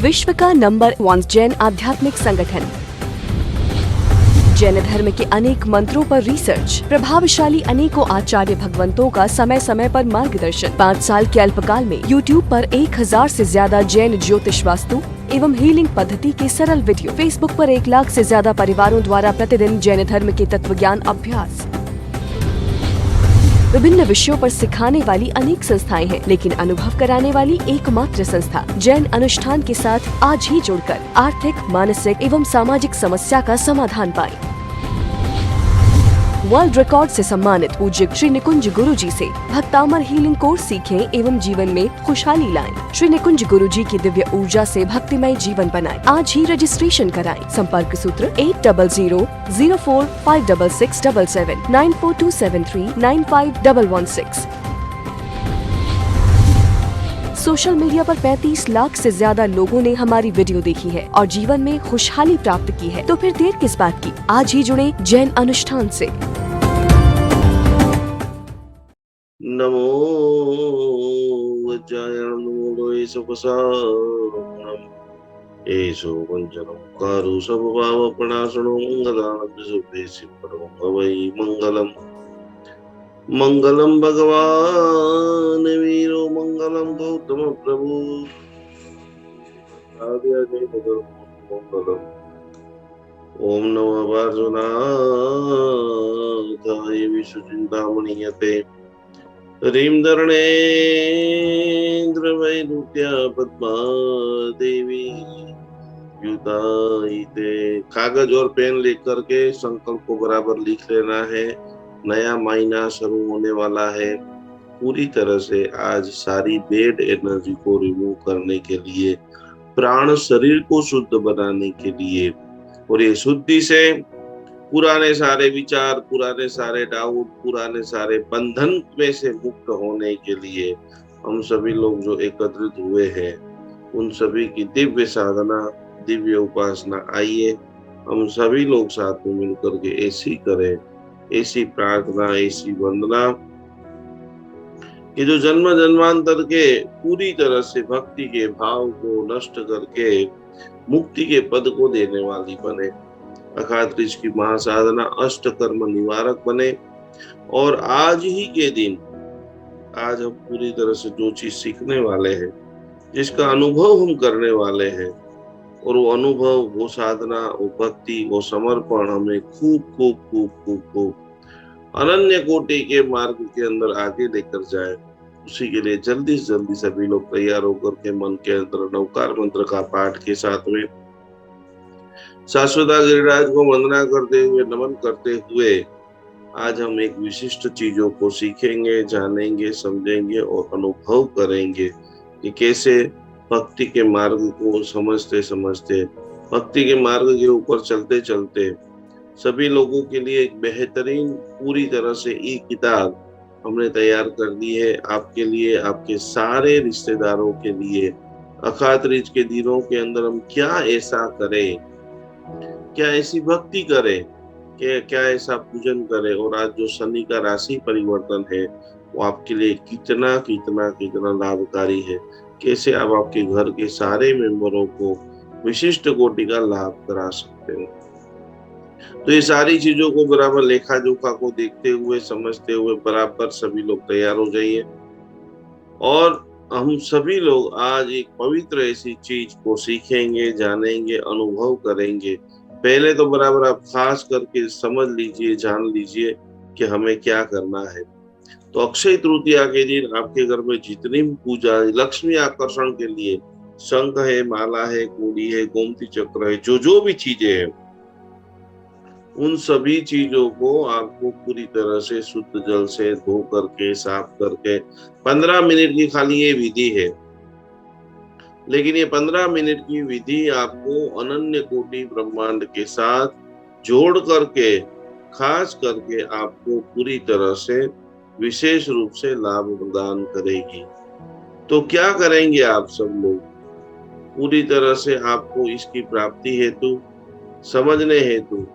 विश्व का नंबर 1 जैन आध्यात्मिक संगठन। जैन धर्म के अनेक मंत्रों पर रिसर्च, प्रभावशाली अनेकों आचार्य भगवंतों का समय समय पर मार्गदर्शन। 5 साल के अल्पकाल में YouTube पर 1000 से ज्यादा जैन ज्योतिष वास्तु एवं हीलिंग पद्धति के सरल वीडियो। Facebook पर 1 लाख से ज्यादा परिवारों द्वारा प्रतिदिन जैन धर्म के तत्वज्ञान अभ्यास। विभिन्न विषयों पर सिखाने वाली अनेक संस्थाएं हैं, लेकिन अनुभव कराने वाली एकमात्र संस्था जैन अनुष्ठान के साथ आज ही जुड़कर आर्थिक, मानसिक एवं सामाजिक समस्या का समाधान पाएं। वर्ल्ड रिकॉर्ड से सम्मानित पूज्य श्री निकुंज गुरुजी से भक्तामर हीलिंग कोर्स सीखें एवं जीवन में खुशहाली लाएं। श्री निकुंज गुरुजी की दिव्य ऊर्जा से भक्तिमय जीवन बनाएं। आज ही रजिस्ट्रेशन कराएं। संपर्क सूत्र 8004566677 9427395116। सोशल मीडिया पर 35 लाख से ज्यादा लोगों ने हमारी वीडियो देखी है और जीवन में खुशहाली प्राप्त की है, तो फिर देर किस बात की। आज ही जुड़े जैन अनुष्ठान से। नमो वज्रायण नमो सुखसारणम एषो वञ्चनं कारु सबभावप्रणाशनो मंगलानं सुभे परमं भवै मंगलम्। मंगलम भगवान वीरो मंगलम गौतम प्रभु मंगलम। ओम नमः वार्जुनाथाय विश्वचिन्तामणीयते ह्रीं धरणेन्द्रवैरुत्या पद्मा देवी युतायते। कागज और पेन लेकर के संकल्प को बराबर लिख लेना है। नया महीना शुरू होने वाला है। पूरी तरह से आज सारी बैड एनर्जी को रिमूव करने के लिए, प्राण शरीर को शुद्ध बनाने के लिए, और ये शुद्धि से पुराने सारे विचार, पुराने सारे डाउट, पुराने सारे बंधन में से मुक्त होने के लिए हम सभी लोग जो एकत्रित हुए हैं, उन सभी की दिव्य साधना, दिव्य उपासना। आइए हम सभी लोग साथ में मिलकर के ऐसी करें, ऐसी प्रार्थना, ऐसी वंदना कि जो जन्म जन्मांतर के पूरी तरह से भक्ति के भाव को नष्ट करके मुक्ति के पद को देने वाली बने। अखात्रिज की महासाधना अष्टकर्म निवारक बने। और आज ही के दिन, आज हम पूरी तरह से जो चीज सीखने वाले हैं, जिसका अनुभव हम करने वाले हैं, और वो अनुभव, वो साधना, वो भक्ति, वो समर्पण हमें खूब खूब खूब खूब खूब अनन्य कोटि के मार्ग के अंदर आगे लेकर जाए। उसी के लिए जल्दी से जल्दी सभी लोग तैयार होकर के मन के अंदर नवकार मंत्र का पाठ के साथ में शाश्वता गिरिराज को वंदना करते हुए, नमन करते हुए आज हम एक विशिष्ट चीजों को सीखेंगे, जानेंगे, समझेंगे और अनुभव करेंगे कि कैसे भक्ति के मार्ग को समझते समझते, भक्ति के मार्ग के ऊपर चलते चलते सभी लोगों के लिए एक बेहतरीन पूरी तरह से ई किताब हमने तैयार कर दी है। आपके लिए, आपके सारे रिश्तेदारों के लिए। अखात्रिज के दिनों के अंदर हम क्या ऐसा करें, क्या ऐसी भक्ति करें, क्या ऐसा पूजन करें, और आज जो शनि का राशि परिवर्तन है वो आपके लिए कितना कितना कितना लाभकारी है। कैसे आप आपके घर के सारे मेंबरों को विशिष्ट कोटि का लाभ करा सकते हैं। तो ये सारी चीजों को बराबर लेखा जोखा को देखते हुए, समझते हुए बराबर सभी लोग तैयार हो जाइए। और हम सभी लोग आज एक पवित्र ऐसी चीज को सीखेंगे, जानेंगे, अनुभव करेंगे। पहले तो बराबर आप खास करके समझ लीजिए, जान लीजिए कि हमें क्या करना है। तो अक्षय तृतीया के दिन आपके घर में जितनी पूजा, लक्ष्मी आकर्षण के लिए शंख है, माला है, कूड़ी है, गोमती चक्र है, जो भी चीजें हैं, उन सभी चीजों को आपको पूरी तरह से शुद्ध जल से धो करके, साफ करके, 15 मिनट की खाली ये विधि है। लेकिन ये 15 मिनट की विधि आपको अनन्य कोटि ब्रह्मांड के साथ जोड़ करके, खास करके आपको पूरी तरह से विशेष रूप से लाभ प्रदान करेगी। तो क्या करेंगे आप सब लोग? पूरी तरह से आपको इसकी प्राप्ति हेतु, समझने हेतु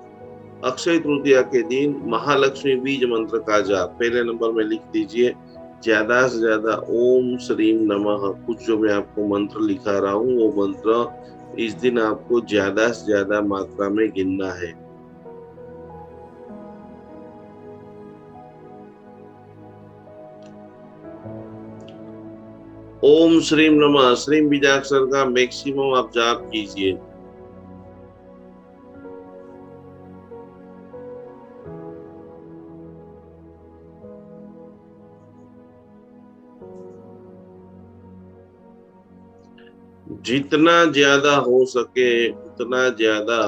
अक्षय तृतीया के दिन महालक्ष्मी बीज मंत्र का जाप पहले नंबर में लिख दीजिए। ज्यादा से ज्यादा ओम श्रीम नमः, कुछ जो मैं आपको मंत्र लिखा रहा हूँ वो मंत्र इस दिन आपको ज्यादा से ज्यादा मात्रा में गिनना है। ओम श्रीम नमः, श्रीम बीजाक्षर का मैक्सिमम आप जाप कीजिए। जितना ज्यादा हो सके उतना ज्यादा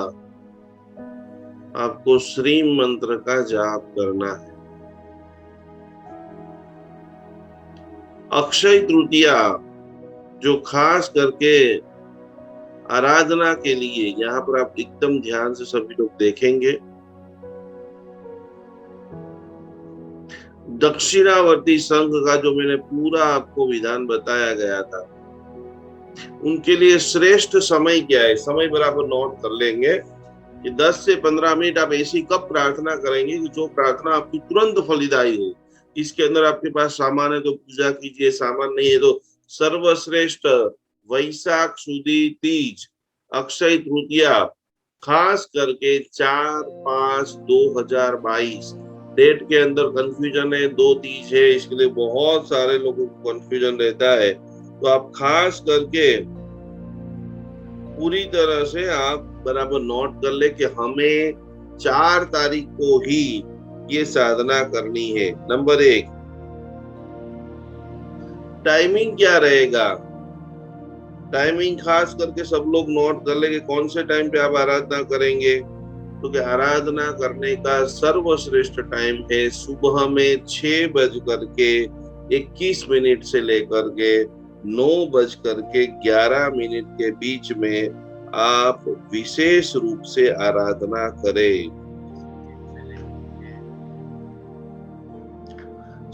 आपको श्रीम मंत्र का जाप करना है। अक्षय तृतीया जो खास करके आराधना के लिए, यहाँ पर आप एकदम ध्यान से सभी लोग देखेंगे। दक्षिणावर्ती संघ का जो मैंने पूरा आपको विधान बताया गया था, उनके लिए श्रेष्ठ समय क्या है, समय बराबर नोट कर लेंगे कि 10 से 15 मिनट आप ऐसी कब प्रार्थना करेंगे कि जो प्रार्थना आपकी तुरंत फलदायी हो। इसके अंदर आपके पास सामान है तो पूजा कीजिए, सामान नहीं है तो सर्वश्रेष्ठ वैशाख सुदी तीज, अक्षय तृतीया, खास करके 4/5/2022 डेट के अंदर कंफ्यूजन है, 2 तीज है, इसके लिए बहुत सारे लोगों को कंफ्यूजन रहता है। तो आप खास करके पूरी तरह से आप बराबर नोट कर ले कि हमें 4 तारीख को ही ये साधना करनी है। नंबर 1, टाइमिंग क्या रहेगा? टाइमिंग खास करके सब लोग नोट कर ले कि कौन से टाइम पे आप आराधना करेंगे। तो क्या आराधना करने का सर्वश्रेष्ठ टाइम है सुबह में 6:21 से लेकर के 9:11 के बीच में आप विशेष रूप से आराधना करें।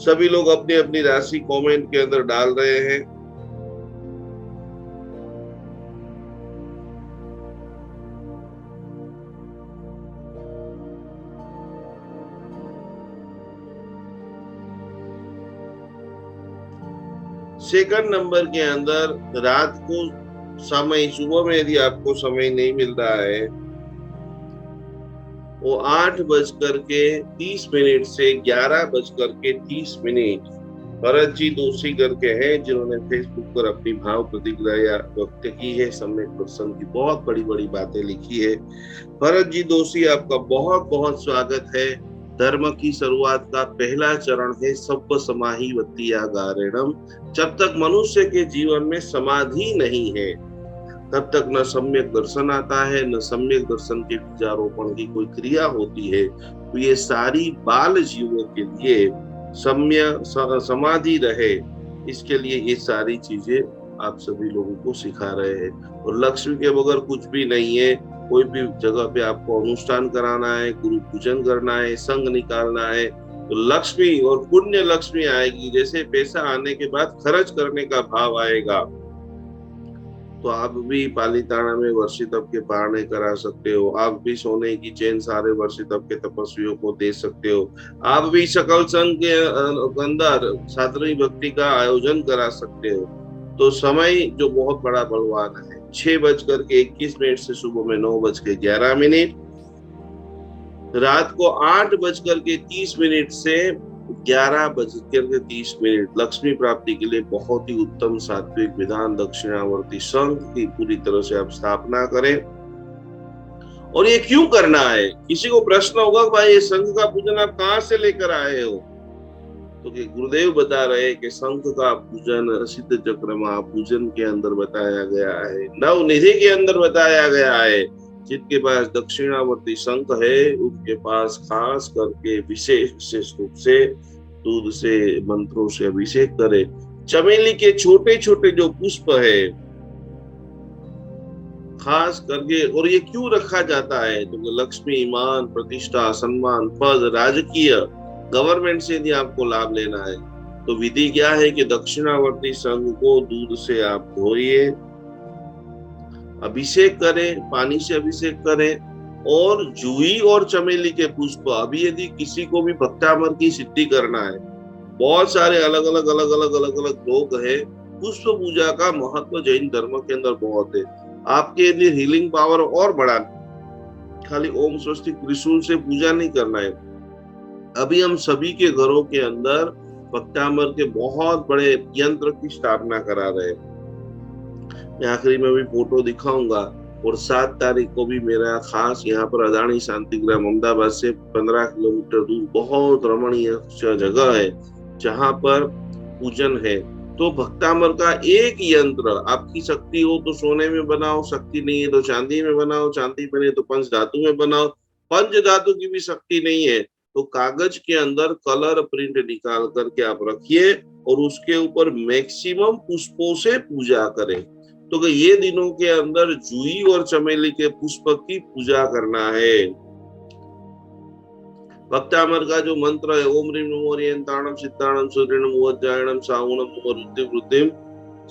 सभी लोग अपनी अपनी राशि कमेंट के अंदर डाल रहे हैं। सेकंड नंबर के अंदर रात को समय, सुबह में यदि आपको समय नहीं मिल रहा है, वो 8:30 से 11:30। भरत जी दोषी करके हैं जिन्होंने फेसबुक पर अपनी भाव प्रतिक्रिया व्यक्त की है, सम्यक दर्शन की बहुत बड़ी बड़ी बातें लिखी है। भरत जी दोषी, आपका बहुत बहुत स्वागत है। धर्म की शुरुआत का पहला चरण है सब्ब समाहि वत्तिया गारेणम। जब तक मनुष्य के जीवन में समाधि नहीं है तब तक न सम्यक दर्शन आता है, न सम्यक दर्शन के बीजारोपण की कोई क्रिया होती है। तो ये सारी बाल जीवों के लिए समाधि रहे, इसके लिए ये सारी चीजें आप सभी लोगों को सिखा रहे हैं। और लक्ष्मी के बगैर कुछ भी नहीं है। कोई भी जगह पे आपको अनुष्ठान कराना है, गुरु पूजन करना है, संग निकालना है, तो लक्ष्मी और पुण्य लक्ष्मी आएगी। जैसे पैसा आने के बाद खर्च करने का भाव आएगा, तो आप भी पालीताना में वर्षी तप के पारणे करा सकते हो। आप भी सोने की चेन सारे वर्षी तप के तपस्वियों को दे सकते हो। आप भी सकल संघ के अंदर साधवी भक्ति का आयोजन करा सकते हो। तो समय जो बहुत बड़ा बलवान है, 6:21 से सुबह में 9:11, रात को 8:30 से 11:30 लक्ष्मी प्राप्ति के लिए बहुत ही उत्तम सात्विक विधान दक्षिणावर्ती संघ की पूरी तरह से आप स्थापना करें। और ये क्यों करना है? किसी को प्रश्न होगा कि भाई ये संघ का पूजन आप कहाँ से लेकर आए हो? तो कि गुरुदेव बता रहे हैं कि संघ का पूजन सिद्ध चक्र महापूजन के अंदर बताया गया है, नवनिधि के अंदर बताया गया है। जिनके पास दक्षिणावर्ती संघ है उनके पास खास करके विशेष रूप से दूध से मंत्रों से अभिषेक करे। चमेली के छोटे छोटे जो पुष्प है खास करके, और ये क्यों रखा जाता है? तो लक्ष्मी, मान, प्रतिष्ठा, सम्मान, पद, राजकीय, गवर्नमेंट से यदि आपको लाभ लेना है तो विधि क्या है कि दक्षिणावर्ती संघ को दूध से आप धोइए, अभिषेक करें, पानी से अभिषेक करें, और जूही और चमेली के पुष्प। अभी यदि किसी को भी भक्तामर की सिद्धि करना है बहुत सारे अलग अलग लोग हैं। पुष्प पूजा का महत्व जैन धर्म के अंदर बहुत है। आपके यदि हीलिंग पावर और बढ़ा, खाली ओम स्वस्तिक त्रिशूल से पूजा नहीं करना है। अभी हम सभी के घरों के अंदर भक्तामर के बहुत बड़े यंत्र की स्थापना करा रहे हैं। मैं आखिरी में भी फोटो दिखाऊंगा। और 7 तारीख को भी मेरा खास यहाँ पर अदानी शांतिग्राम अहमदाबाद से 15 किलोमीटर दूर बहुत रमणीय जगह है जहाँ पर पूजन है। तो भक्तामर का एक यंत्र, आपकी शक्ति हो तो सोने में बनाओ, शक्ति नहीं है तो चांदी में बनाओ, चांदी में नहीं तो पंच धातु में बनाओ, पंच धातु की भी शक्ति नहीं है तो कागज के अंदर कलर प्रिंट निकाल करके आप रखिए और उसके ऊपर मैक्सिमम पुष्पों से पूजा करें। तो ये दिनों के अंदर जूही और चमेली के पुष्प की पूजा करना है। भक्तामर का जो मंत्र है, ओम ह्रीं नमो ओरियंताणम सिद्धाणम सुदृढ़ वज्रायणम सावणम वरुद्धि वृद्धिम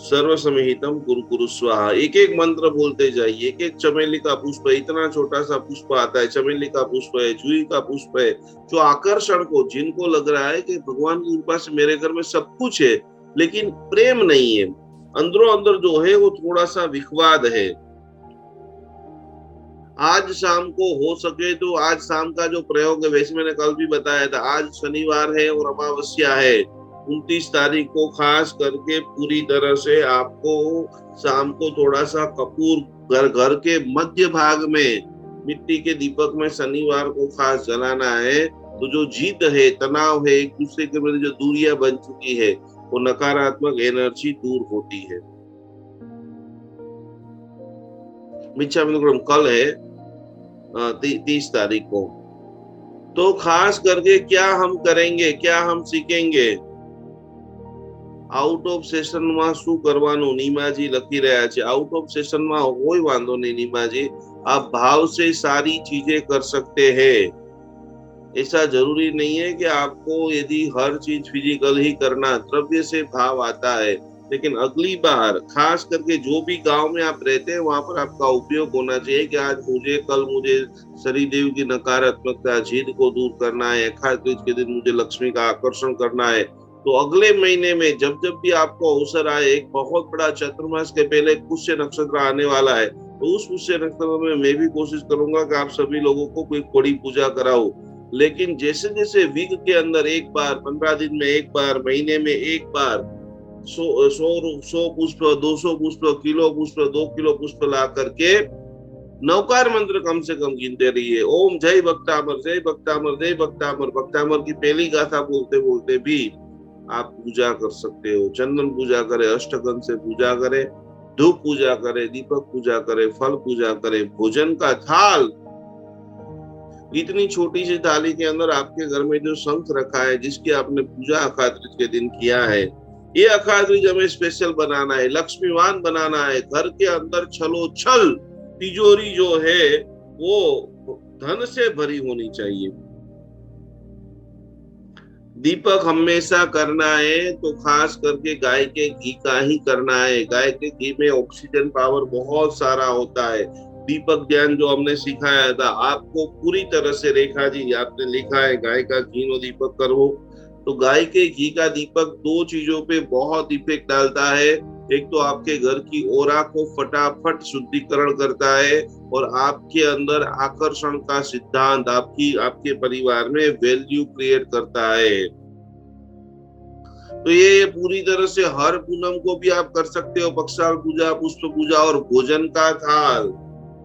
सर्व समिहितम कुरु कुरु स्वाहा। एक एक मंत्र बोलते जाइए। एक एक चमेली का पुष्प, इतना छोटा सा पुष्प आता है, चमेली का पुष्प है, जूही का पुष्प है, जो आकर्षण को, जिनको लग रहा है कि भगवान की कृपा से मेरे घर में सब कुछ है लेकिन प्रेम नहीं है, अंदरों अंदर जो है वो थोड़ा सा विखवाद है। आज शाम को हो सके तो आज शाम का जो प्रयोग है, वैसे मैंने कल भी बताया था, आज शनिवार है और अमावस्या है। 29 तारीख को खास करके पूरी तरह से आपको शाम को थोड़ा सा कपूर घर के मध्य भाग में मिट्टी के दीपक में शनिवार को खास जलाना है। तो जो जीत है, तनाव है, एक दूसरे के प्रति जो दूरियां बन चुकी है, वो नकारात्मक एनर्जी दूर होती है। मिच्छामित्रम कल है 30 तारीख को। तो खास करके क्या हम करेंगे, क्या हम सीखेंगे? आउट ऑफ सेशन में शू करवानुं नीमाजी लखी रह्या छे। आउट ऑफ सेशन में कोई वांधो नहीं नीमाजी, आप भाव से सारी चीजें कर सकते हैं। ऐसा जरूरी नहीं है कि आपको यदि हर चीज फिजिकल ही करना, द्रव्य से भाव आता है। लेकिन अगली बार खास करके जो भी गांव में आप रहते हैं वहां पर आपका उपयोग होना चाहिए कि आज मुझे, कल मुझे शनिदेव की नकारात्मकता, जिद को दूर करना है, अखात्रीज के दिन मुझे लक्ष्मी का आकर्षण करना है। तो अगले महीने में जब जब भी आपको अवसर आए, एक बहुत बड़ा चतुर्मास के पहले पुष्य नक्षत्र आने वाला है, तो उस पुष्य नक्षत्र में मैं भी कोशिश करूंगा कि आप सभी लोगों को कोई बड़ी पूजा कराऊं। लेकिन जैसे जैसे वीक के अंदर एक बार, 15 दिन में एक बार, महीने में एक बार 100 पुष्प, 200 पुष्प, किलो पुष्प, 2 किलो पुष्प ला करके नवकार मंत्र कम से कम गिनते रहिए। ओम जय भक्तामर, जय भक्तामर, जय भक्तामर। भक्तामर की पहली गाथा बोलते बोलते भी आप पूजा कर सकते हो। चंदन पूजा करें, अष्टगंध से पूजा करें, धूप पूजा करें, दीपक पूजा करें, फल पूजा करें। भोजन का थाल, इतनी छोटी सी थाली के अंदर आपके घर में जो शंख रखा है, जिसकी आपने पूजा अखात्रीज के दिन किया है, ये अखात्रीज हमें स्पेशल बनाना है, लक्ष्मीवान बनाना है। घर के अंदर छलोछल तिजोरी जो है वो धन से भरी होनी चाहिए। दीपक हमेशा करना है तो खास करके गाय के घी का ही करना है। गाय के घी में ऑक्सीजन पावर बहुत सारा होता है। दीपक ध्यान जो हमने सिखाया था आपको पूरी तरह से, रेखा जी आपने लिखा है गाय का घी नो दीपक करो। तो गाय के घी का दीपक 2 चीजों पे बहुत इफेक्ट डालता है। एक तो आपके घर की ओरा को फटाफट शुद्धिकरण करता है और आपके अंदर आकर्षण का सिद्धांत आपके परिवार में वैल्यू क्रिएट करता है। तो ये पूरी तरह से हर पूनम को भी आप कर सकते हो। पक्षाल पूजा, पुष्प पूजा और भोजन का थाल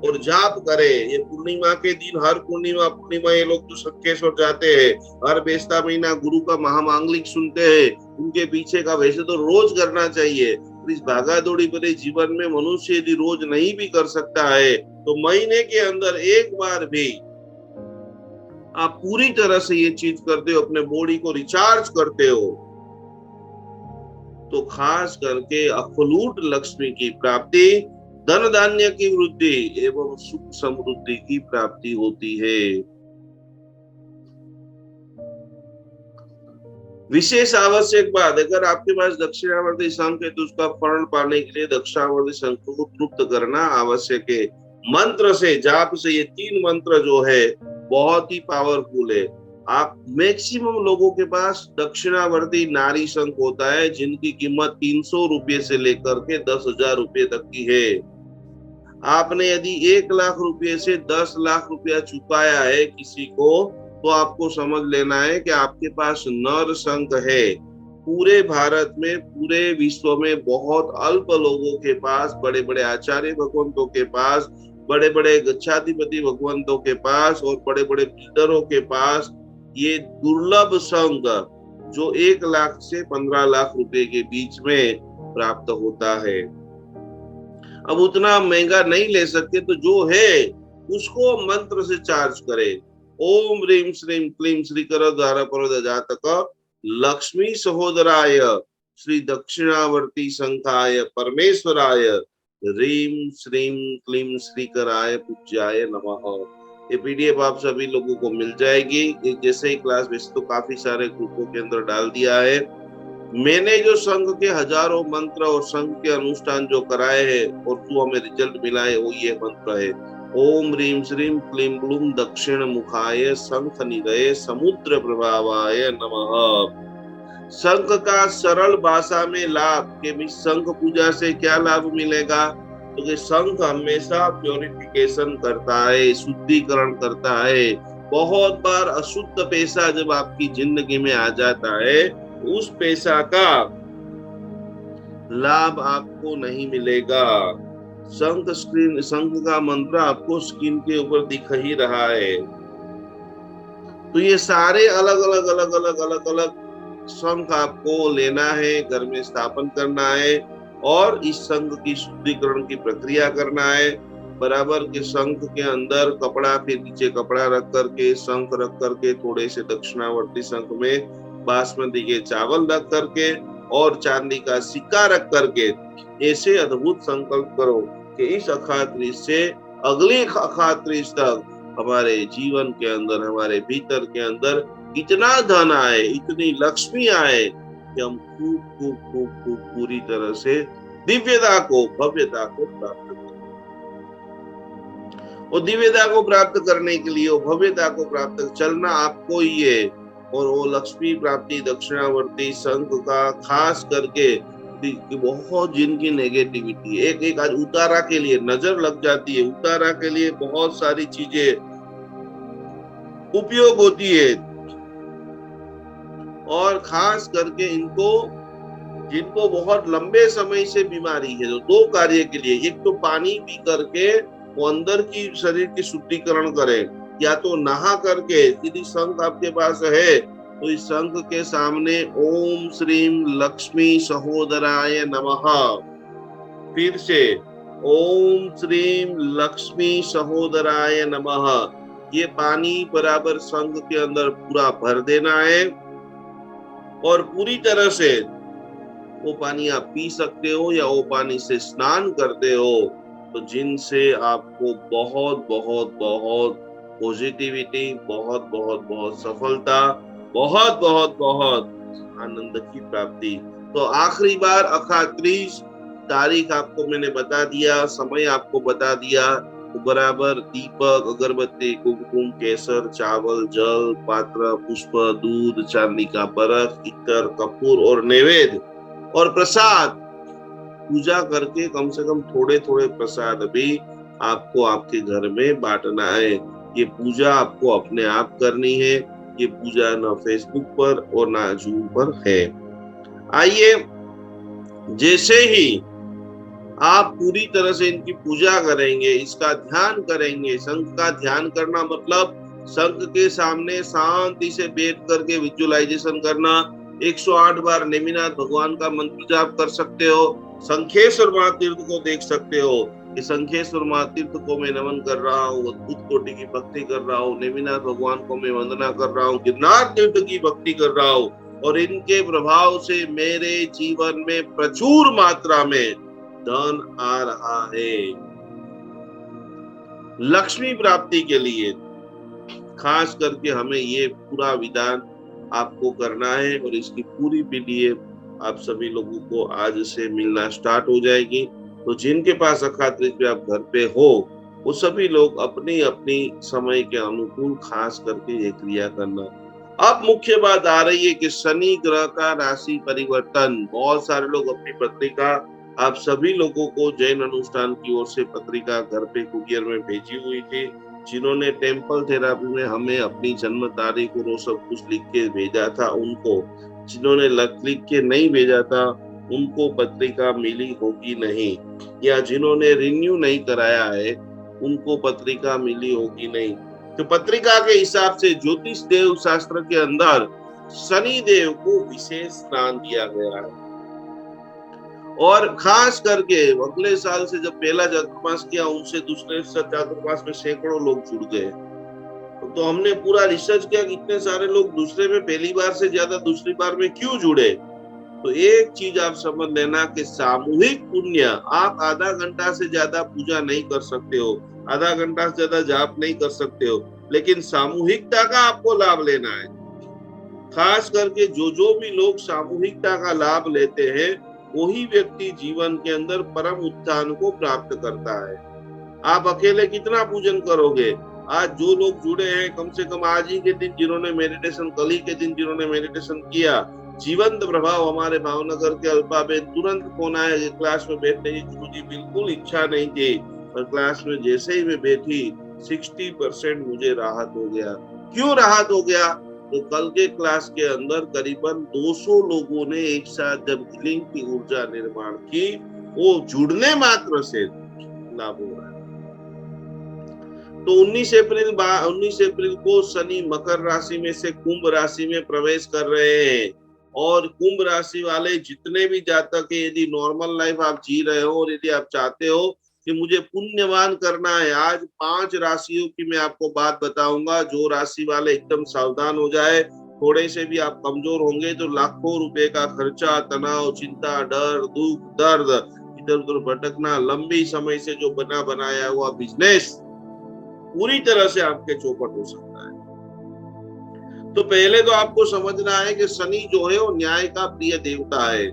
और जाप करे। ये पूर्णिमा के दिन, हर पूर्णिमा ये लोग जो शंखेश्वर जाते हैं, हर बेस्ता महीना गुरु का महामांगलिक सुनते हैं, उनके पीछे का वैसे तो रोज करना चाहिए। इस भागादौड़ी भरे जीवन में मनुष्य यदि रोज नहीं भी कर सकता है तो महीने के अंदर एक बार भी आप पूरी तरह से ये चीज करते हो, अपने बॉडी को रिचार्ज करते हो, तो खास करके अखलूट लक्ष्मी की प्राप्ति, धन धान्य की वृद्धि एवं सुख समृद्धि की प्राप्ति होती है। विशेष आवश्यक बात, अगर आपके पास दक्षिणावर्ती शंख है तो उसका फल पाने के लिए दक्षिणावर्ती शंख को तृप्त करना आवश्यक है। मंत्र से, जाप से, ये 3 मंत्र जो है बहुत ही पावरफुल है। आप मैक्सिमम लोगों के पास दक्षिणावर्ती नारी शंख होता है, जिनकी कीमत 300 रुपये से लेकर के 10,000 रुपये तक की है। आपने यदि 1 लाख रुपए से 10 लाख रुपया चुकाया है किसी को, तो आपको समझ लेना है कि आपके पास नर शंख है। पूरे भारत में, पूरे विश्व में बहुत अल्प लोगों के पास, बड़े बड़े आचार्य भगवंतों के पास, बड़े बड़े गच्छाधिपति भगवंतों के पास और बड़े बड़े बिल्डरों के पास ये दुर्लभ शंख, जो 1 लाख से 15 लाख रुपए के बीच में प्राप्त होता है। अब उतना महंगा नहीं ले सकते, तो जो है उसको मंत्र से चार्ज करे। ओम ह्रीम श्रीम क्लीम श्रीकर द्वारा पर जातक लक्ष्मी सहोदराय श्री दक्षिणावर्ती शंखाय परमेश्वराय ह्रीम श्रीम क्लीम श्रीकराय पूज्याय नमः। ये पीडीएफ आप सभी लोगों को मिल जाएगी। जैसे ही क्लास, वैसे तो काफी सारे ग्रुपों के अंदर डाल दिया है। मैंने जो संघ के हजारों मंत्र और संघ के अनुष्ठान जो कराए हैं और जो हमें रिजल्ट मिला है, वो ये मंत्र है। ओम ह्रीम श्रीम क्लीम ब्लूम दक्षिण मुखाय शंख निलये समुद्र प्रभावाय नमः। शंख का सरल भाषा में लाभ के भी शंख पूजा से क्या लाभ मिलेगा, तो कि शंख हमेशा प्योरिफिकेशन करता है, शुद्धिकरण करता है। बहुत बार अशुद्ध पैसा जब आपकी जिंदगी में आ जाता है, उस पैसा का लाभ आपको नहीं मिलेगा। शंख का मंत्र आपको स्क्रीन के ऊपर दिख ही रहा है। तो ये सारे अलग अलग अलग अलग अलग अलग शंख आपको लेना है, घर में स्थापन करना है और इस शंख की शुद्धिकरण की प्रक्रिया करना है। बराबर के शंख के अंदर कपड़ा, फिर नीचे कपड़ा रख करके, शंख रख करके, थोड़े से दक्षिणावर्ती शंख में बासमती के चावल रख करके और चांदी का सिक्का रख करके ऐसे अद्भुत संकल्प करो कि इस अखात्रीज से अगले अखात्रीज तक हमारे जीवन के अंदर, हमारे भीतर के अंदर इतना धन आए, इतनी लक्ष्मी आए कि हम खूब खूब खूब खूब पूरी तरह से दिव्यता को, भव्यता को प्राप्त करें। और दिव्यता को प्राप्त करने के लिए, भव्यता को प्राप्त चलना आपको ही है। और वो लक्ष्मी प्राप्ति दक्षिणावर्ती शंख का खास करके बहुत जिनकी नेगेटिविटी, एक आज उतारा के लिए नजर लग जाती है, उतारा के लिए बहुत सारी चीजें उपयोग होती है। और खास करके जिनको बहुत लंबे समय से बीमारी है, जो 2 कार्य के लिए, एक तो पानी पी करके वो अंदर की शरीर की शुद्धिकरण करे, या तो नहा करके। यदि शंख आपके पास है तो इस शंख के सामने ओम श्रीम लक्ष्मी सहोदराय नमः, फिर से ओम श्रीम लक्ष्मी सहोदराय नमः, ये पानी बराबर शंख के अंदर पूरा भर देना है। और पूरी तरह से वो पानी आप पी सकते हो या वो पानी से स्नान करते हो, तो जिनसे आपको बहुत बहुत बहुत पॉजिटिविटी, बहुत बहुत बहुत सफलता, बहुत बहुत बहुत आनंद की प्राप्ति। तो आखिरी बार अखात्रीज तारीख आपको मैंने बता दिया, समय आपको बता दिया। तो बराबर दीपक, अगरबत्ती, कुमकुम, केसर, चावल, जल, पात्र, पुष्प, दूध, चांदी का बरफ, इत्र, कपूर और नैवेद्य और प्रसाद पूजा करके, कम से कम थोड़े थोड़े प्रसाद भी आपको आपके घर में बांटना है। ये पूजा आपको अपने आप करनी है। ये पूजा ना फेसबुक पर और ना जूम पर है। आइए, जैसे ही आप पूरी तरह से इनकी पूजा करेंगे, इसका ध्यान करेंगे। शंख का ध्यान करना मतलब शंख के सामने शांति से बैठ करके विजुअलाइजेशन करना। 108 बार नेमिनाथ भगवान का मंत्र जाप कर सकते हो। शंखेश्वर महातीर्थ को देख सकते हो कि शंखेश्वर महातीर्थ को मैं नमन कर रहा हूँ, अद्भुत कोटि की भक्ति कर रहा हूँ। नेमिनाथ भगवान को मैं वंदना कर रहा हूँ, गिरनार तीर्थ की भक्ति कर रहा हूँ। और इनके प्रभाव से मेरे जीवन में प्रचुर मात्रा में धन आ रहा है। लक्ष्मी प्राप्ति के लिए खास करके हमें ये पूरा विधान आपको करना है। और इसकी पूरी पीडीएफ आप सभी लोगों को आज से मिलना स्टार्ट हो जाएगी। तो जिनके पास अखात्रीज पे आप घर पे हो, वो सभी लोग अपनी अपनी समय के अनुकूल खास करके ये क्रिया करना। अब मुख्य बात आ रही है कि शनि ग्रह का राशि परिवर्तन। बहुत सारे लोग अपनी पत्रिका, आप सभी लोगों को जैन अनुष्ठान की ओर से पत्रिका घर पे कुरियर में भेजी हुई थी। जिन्होंने टेम्पल थेरापी में हमें अपनी जन्म तारीख और वो सब कुछ लिख के भेजा था उनको, जिन्होंने लिख के नहीं भेजा था उनको पत्रिका मिली होगी नहीं, या जिन्होंने रिन्यू नहीं कराया है उनको पत्रिका मिली होगी नहीं। तो पत्रिका के हिसाब से ज्योतिष देव शास्त्र के अंदर शनि देव को विशेष स्थान दिया गया है। और खास करके अगले साल से जब पहला चातुर्मास किया, उनसे दूसरे चातुर्मास में सैकड़ों लोग जुड़ गए। तो हमने पूरा रिसर्च किया कि इतने सारे लोग दूसरे में पहली बार से ज्यादा दूसरी बार में क्यों जुड़े। तो एक चीज आप समझ लेना कि सामूहिक पुण्य, आप आधा घंटा से ज्यादा पूजा नहीं कर सकते हो, आधा घंटा से ज्यादा जाप नहीं कर सकते हो, लेकिन सामूहिकता का आपको लाभ लेना है। खास करके जो भी लोग सामूहिकता का लाभ लेते हैं, वही व्यक्ति जीवन के अंदर परम उत्थान को प्राप्त करता है। आप अकेले कितना पूजन करोगे। आज जो लोग जुड़े हैं, कम से कम आज ही के दिन जिन्होंने मेडिटेशन, कल ही के दिन जिन्होंने मेडिटेशन किया, जीवंत प्रभाव। हमारे भावनगर के अल्पाबेन तुरंत फोन आया कि क्लास में बैठने की गुरुजी बिल्कुल इच्छा नहीं थी, पर क्लास में जैसे ही मैं बैठी 60% मुझे राहत हो गया। क्यों राहत हो गया? तो कल के क्लास के अंदर करीबन 200 लोगों ने एक साथ जब हीलिंग की ऊर्जा निर्माण की, वो जुड़ने मात्र से लाभ हो रहा है। तो 19 अप्रैल को शनि मकर राशि में से कुंभ राशि में प्रवेश कर रहे हैं। और कुंभ राशि वाले जितने भी जातक है, यदि नॉर्मल लाइफ आप जी रहे हो और यदि आप चाहते हो कि मुझे पुण्यवान करना है, आज 5 राशियों की मैं आपको बात बताऊंगा। जो राशि वाले एकदम सावधान हो जाए, थोड़े से भी आप कमजोर होंगे तो लाखों रुपए का खर्चा, तनाव, चिंता, डर, दुख, दर्द, इधर उधर भटकना, लंबी समय से जो बना बनाया हुआ बिजनेस पूरी तरह से आपके चौपट हो सकता है। तो पहले तो आपको समझना है कि शनि जो है वो न्याय का प्रिय देवता है।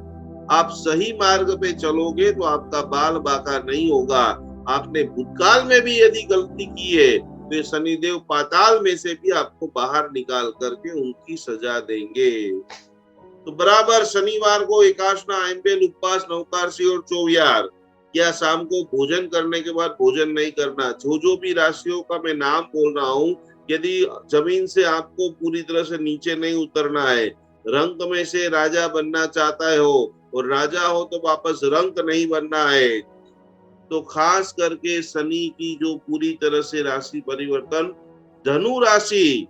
आप सही मार्ग पे चलोगे तो आपका बाल बाका नहीं होगा। आपने भूतकाल में भी यदि गलती की है तो शनि देव पाताल में से भी आपको बाहर निकाल करके उनकी सजा देंगे। तो बराबर शनिवार को एकाशना, एम्पेल, उपवास, नवकारसी और चौवियार, या शाम को भोजन करने के बाद भोजन नहीं करना। जो भी राशियों का मैं नाम बोल रहा हूँ, यदि जमीन से आपको पूरी तरह से नीचे नहीं उतरना है, रंक में से राजा बनना चाहता हो और राजा हो तो वापस रंक नहीं बनना है, तो खास करके शनि की जो पूरी तरह से राशि परिवर्तन, धनु राशि,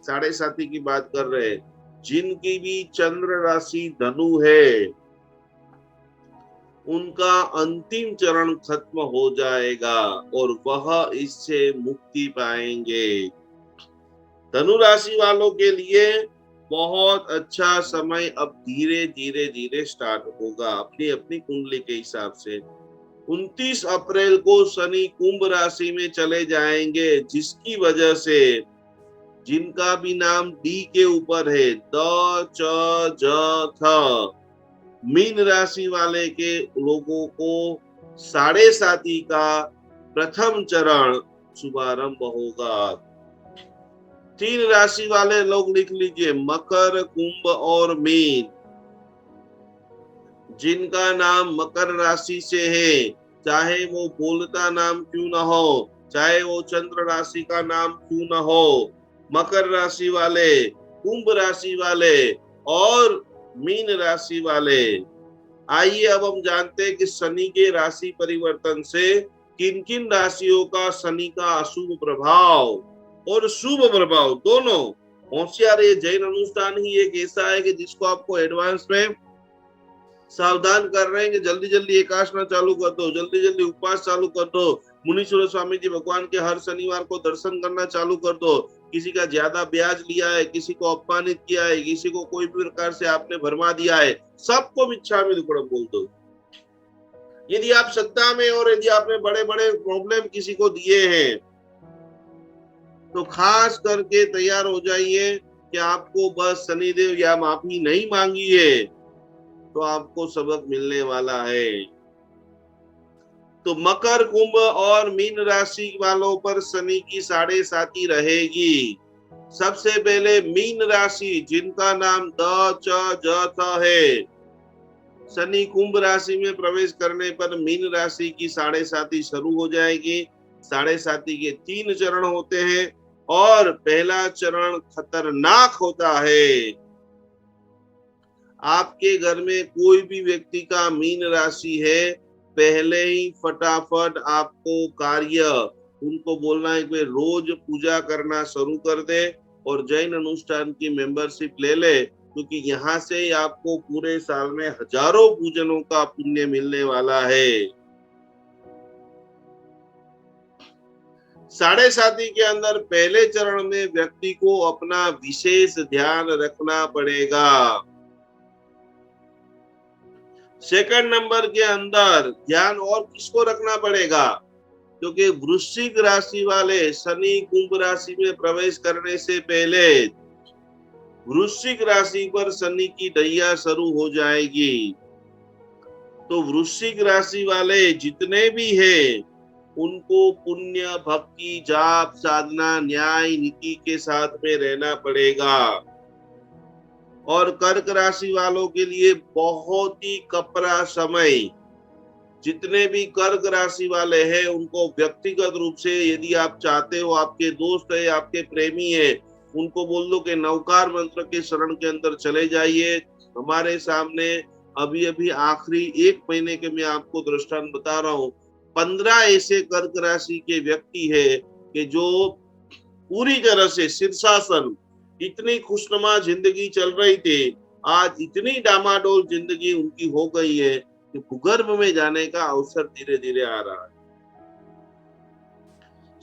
7.5 की बात कर रहे हैं, जिनकी भी चंद्र राशि धनु है उनका अंतिम चरण खत्म हो जाएगा और वह इससे मुक्ति पाएंगे। धनु राशि वालों के लिए बहुत अच्छा समय अब धीरे धीरे धीरे स्टार्ट होगा, अपनी अपनी कुंडली के हिसाब से। 29 अप्रैल को शनि कुंभ राशि में चले जाएंगे, जिसकी वजह से जिनका भी नाम डी के ऊपर है, द, च, ज, थ, मीन राशि वाले के लोगों को 7.5 का प्रथम चरण शुभारंभ होगा। 3 राशि वाले लोग लिख लीजिए, मकर, कुंभ और मीन। जिनका नाम मकर राशि से है, चाहे वो बोलता नाम क्यों न हो, चाहे वो चंद्र राशि का नाम क्यों न हो, मकर राशि वाले, कुंभ राशि वाले और मीन राशि वाले। आइए अब हम जानते हैं कि शनि के राशि परिवर्तन से किन किन राशियों का शनि का अशुभ प्रभाव और शुभ प्रभाव दोनों। होशियार, ये जैन अनुष्ठान ही एक ऐसा है कि जिसको आपको एडवांस में सावधान कर रहे हैं कि जल्दी जल्दी एकाशना चालू कर दो, जल्दी जल्दी उपवास चालू कर दो, मुनीश्वर स्वामी जी भगवान के हर शनिवार को दर्शन करना चालू कर दो। किसी का ज्यादा ब्याज लिया है, किसी को अपमानित किया है, किसी को कोई भी प्रकार से आपने भरमा दिया है, सबको मिच्छामि दुक्कडम बोल दो। यदि आप सत्ता में और यदि आपने बड़े बड़े प्रॉब्लम किसी को दिए हैं तो खास करके तैयार हो जाइए कि आपको बस शनिदेव या माफी नहीं मांगी है तो आपको सबक मिलने वाला है। तो मकर, कुंभ और मीन राशि वालों पर शनि की 7.5 रहेगी। सबसे पहले मीन राशि जिनका नाम द च ज थ है। शनि कुंभ राशि में प्रवेश करने पर मीन राशि की साढ़े साती शुरू हो जाएगी। साढ़े साती के 3 चरण होते हैं और पहला चरण खतरनाक होता है। आपके घर में कोई भी व्यक्ति का मीन राशि है, पहले ही फटाफट आपको कार्य उनको बोलना है कि रोज पूजा करना शुरू कर दे और जैन अनुष्ठान की मेंबरशिप ले ले, क्योंकि यहाँ से ही आपको पूरे साल में हजारों पूजनों का पुण्य मिलने वाला है। साढ़े साती के अंदर पहले चरण में व्यक्ति को अपना विशेष ध्यान रखना पड़ेगा। सेकंड नंबर के अंदर ध्यान और किसको रखना पड़ेगा, क्योंकि वृश्चिक राशि वाले शनि कुंभ राशि में प्रवेश करने से पहले वृश्चिक राशि पर शनि की ढैया शुरू हो जाएगी। तो वृश्चिक राशि वाले जितने भी हैं उनको पुण्य, भक्ति, जाप, साधना, न्याय, नीति के साथ में रहना पड़ेगा। और कर्क राशि वालों के लिए बहुत ही कपरा समय। जितने भी कर्क राशि वाले हैं उनको व्यक्तिगत रूप से, यदि आप चाहते हो, आपके दोस्त है, आपके प्रेमी है, उनको बोल दो कि नवकार मंत्र के शरण के अंदर चले जाइए। हमारे सामने अभी अभी आखिरी 1 महीने के मैं आपको दृष्टांत बता रहा हूँ। 15 ऐसे कर्क राशि के व्यक्ति है कि जो पूरी तरह से शीर्षासन, इतनी खुशनुमा जिंदगी चल रही थी, आज इतनी डामाडोल जिंदगी उनकी हो गई है कि भूगर्भ में जाने का अवसर धीरे धीरे आ रहा है।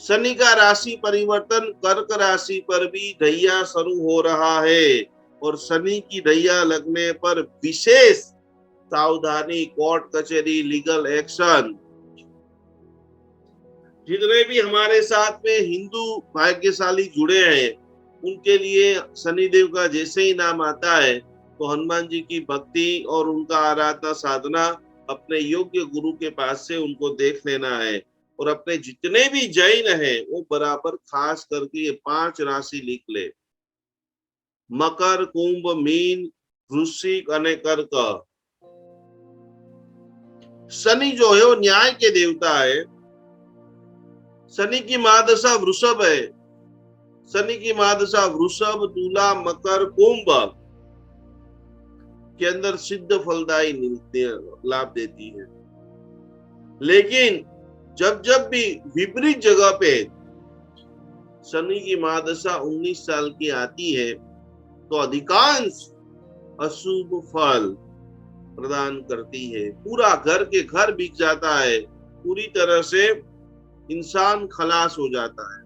शनि का राशि परिवर्तन कर्क राशि पर भी ढैया शुरू हो रहा है और शनि की ढैया लगने पर विशेष सावधानी, कोर्ट कचहरी, लीगल एक्शन। जितने भी हमारे साथ में हिंदू भाग्यशाली जुड़े हैं उनके लिए शनिदेव का जैसे ही नाम आता है तो हनुमान जी की भक्ति और उनका आराधना साधना अपने योग्य गुरु के पास से उनको देख लेना है। और अपने जितने भी जैन हैं वो बराबर खास करके ये 5 राशि लिख ले, मकर, कुंभ, मीन, वृश्चिक और कर्क। शनि जो है वो न्याय के देवता है। शनि की महादशा वृषभ है। शनि की महादशा वृषभ, तुला, मकर, कुंभ के अंदर सिद्ध फलदायी लाभ देती है। लेकिन जब जब भी विपरीत जगह पे शनि की महादशा 19 साल की आती है तो अधिकांश अशुभ फल प्रदान करती है। पूरा घर के घर बिक जाता है, पूरी तरह से इंसान खलास हो जाता है।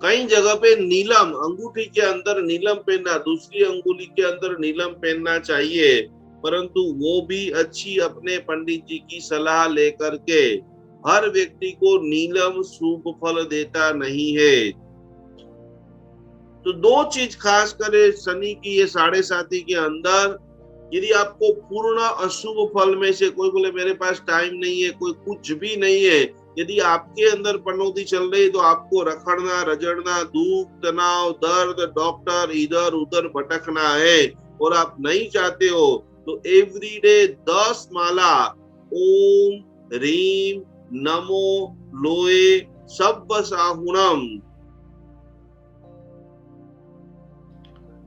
कई जगह पे नीलम, अंगूठी के अंदर नीलम पहनना, दूसरी अंगुली के अंदर नीलम पहनना चाहिए, परंतु वो भी अच्छी अपने पंडित जी की सलाह लेकर के। हर व्यक्ति को नीलम शुभ फल देता नहीं है। तो 2 चीज खास करे शनि की ये साढ़े साती के अंदर, यदि आपको पूर्ण अशुभ फल में से, कोई बोले मेरे पास टाइम नहीं है, कोई कुछ भी नहीं है, यदि आपके अंदर पनौती चल रही तो आपको रखड़ना, रजड़ना, दुख, तनाव, दर्द, डॉक्टर, इधर उधर भटकना है और आप नहीं चाहते हो तो एवरीडे 10 माला ओम ह्रीम नमो लोए सब्ब साहुणम,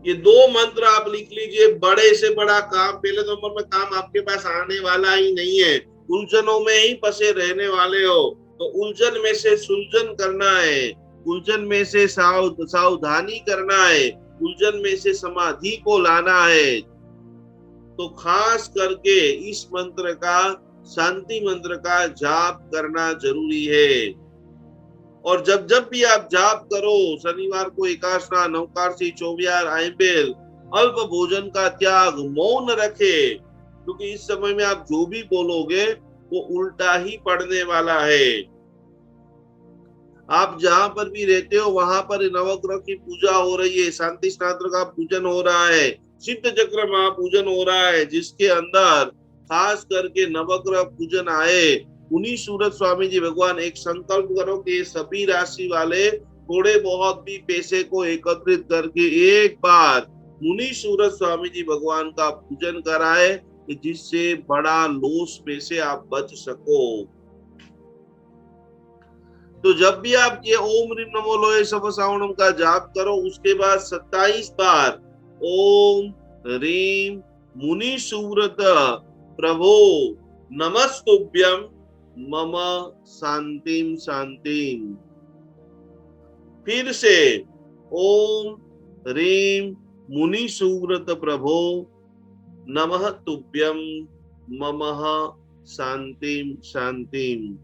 ये 2 मंत्र आप लिख लीजिए। बड़े से बड़ा काम, पहले नंबर में काम आपके पास आने वाला ही नहीं है। उलझनों में ही फंसे रहने वाले हो तो उलझन में से सुलझन करना है, उलझन में से सावधानी करना है, उलझन में से समाधि को लाना है। तो खास करके इस मंत्र का, शांति मंत्र का जाप करना जरूरी है। और जब जब भी आप जाप करो, शनिवार को एकादशा, नवकारसी, चौबियार, आइबेल, अल्प भोजन का त्याग, मौन रखे, क्योंकि इस समय में आप जो भी बोलोगे वो उल्टा ही पड़ने वाला है। आप जहां पर भी रहते हो वहां पर नवग्रह की पूजा हो रही है, शांति स्नात्र का पूजन हो रहा है, सिद्ध चक्र महापूजन हो रहा है, जिसके अंदर खास करके नवग्रह पूजन आए। उन्हीं सूरत स्वामी जी भगवान एक संकल्प करो कि सभी राशि वाले थोड़े बहुत भी पैसे को एकत्रित करके एक बार मुनि सूरत स्वामी जी भगवान का पूजन कराए, कि जिससे बड़ा लॉस में से आप बच सको। तो जब भी आप ये ओम ह्रीम नमो लोहे सव सावणम का जाप करो, उसके बाद 27 बार ओम ह्रीम मुनि सुव्रत प्रभो नमस्तुभ्यम मम शांतिम शांतिम। फिर से ओम ह्रीम मुनि सुव्रत प्रभो नमः तुभ्यम मम शांतिम शांतिम।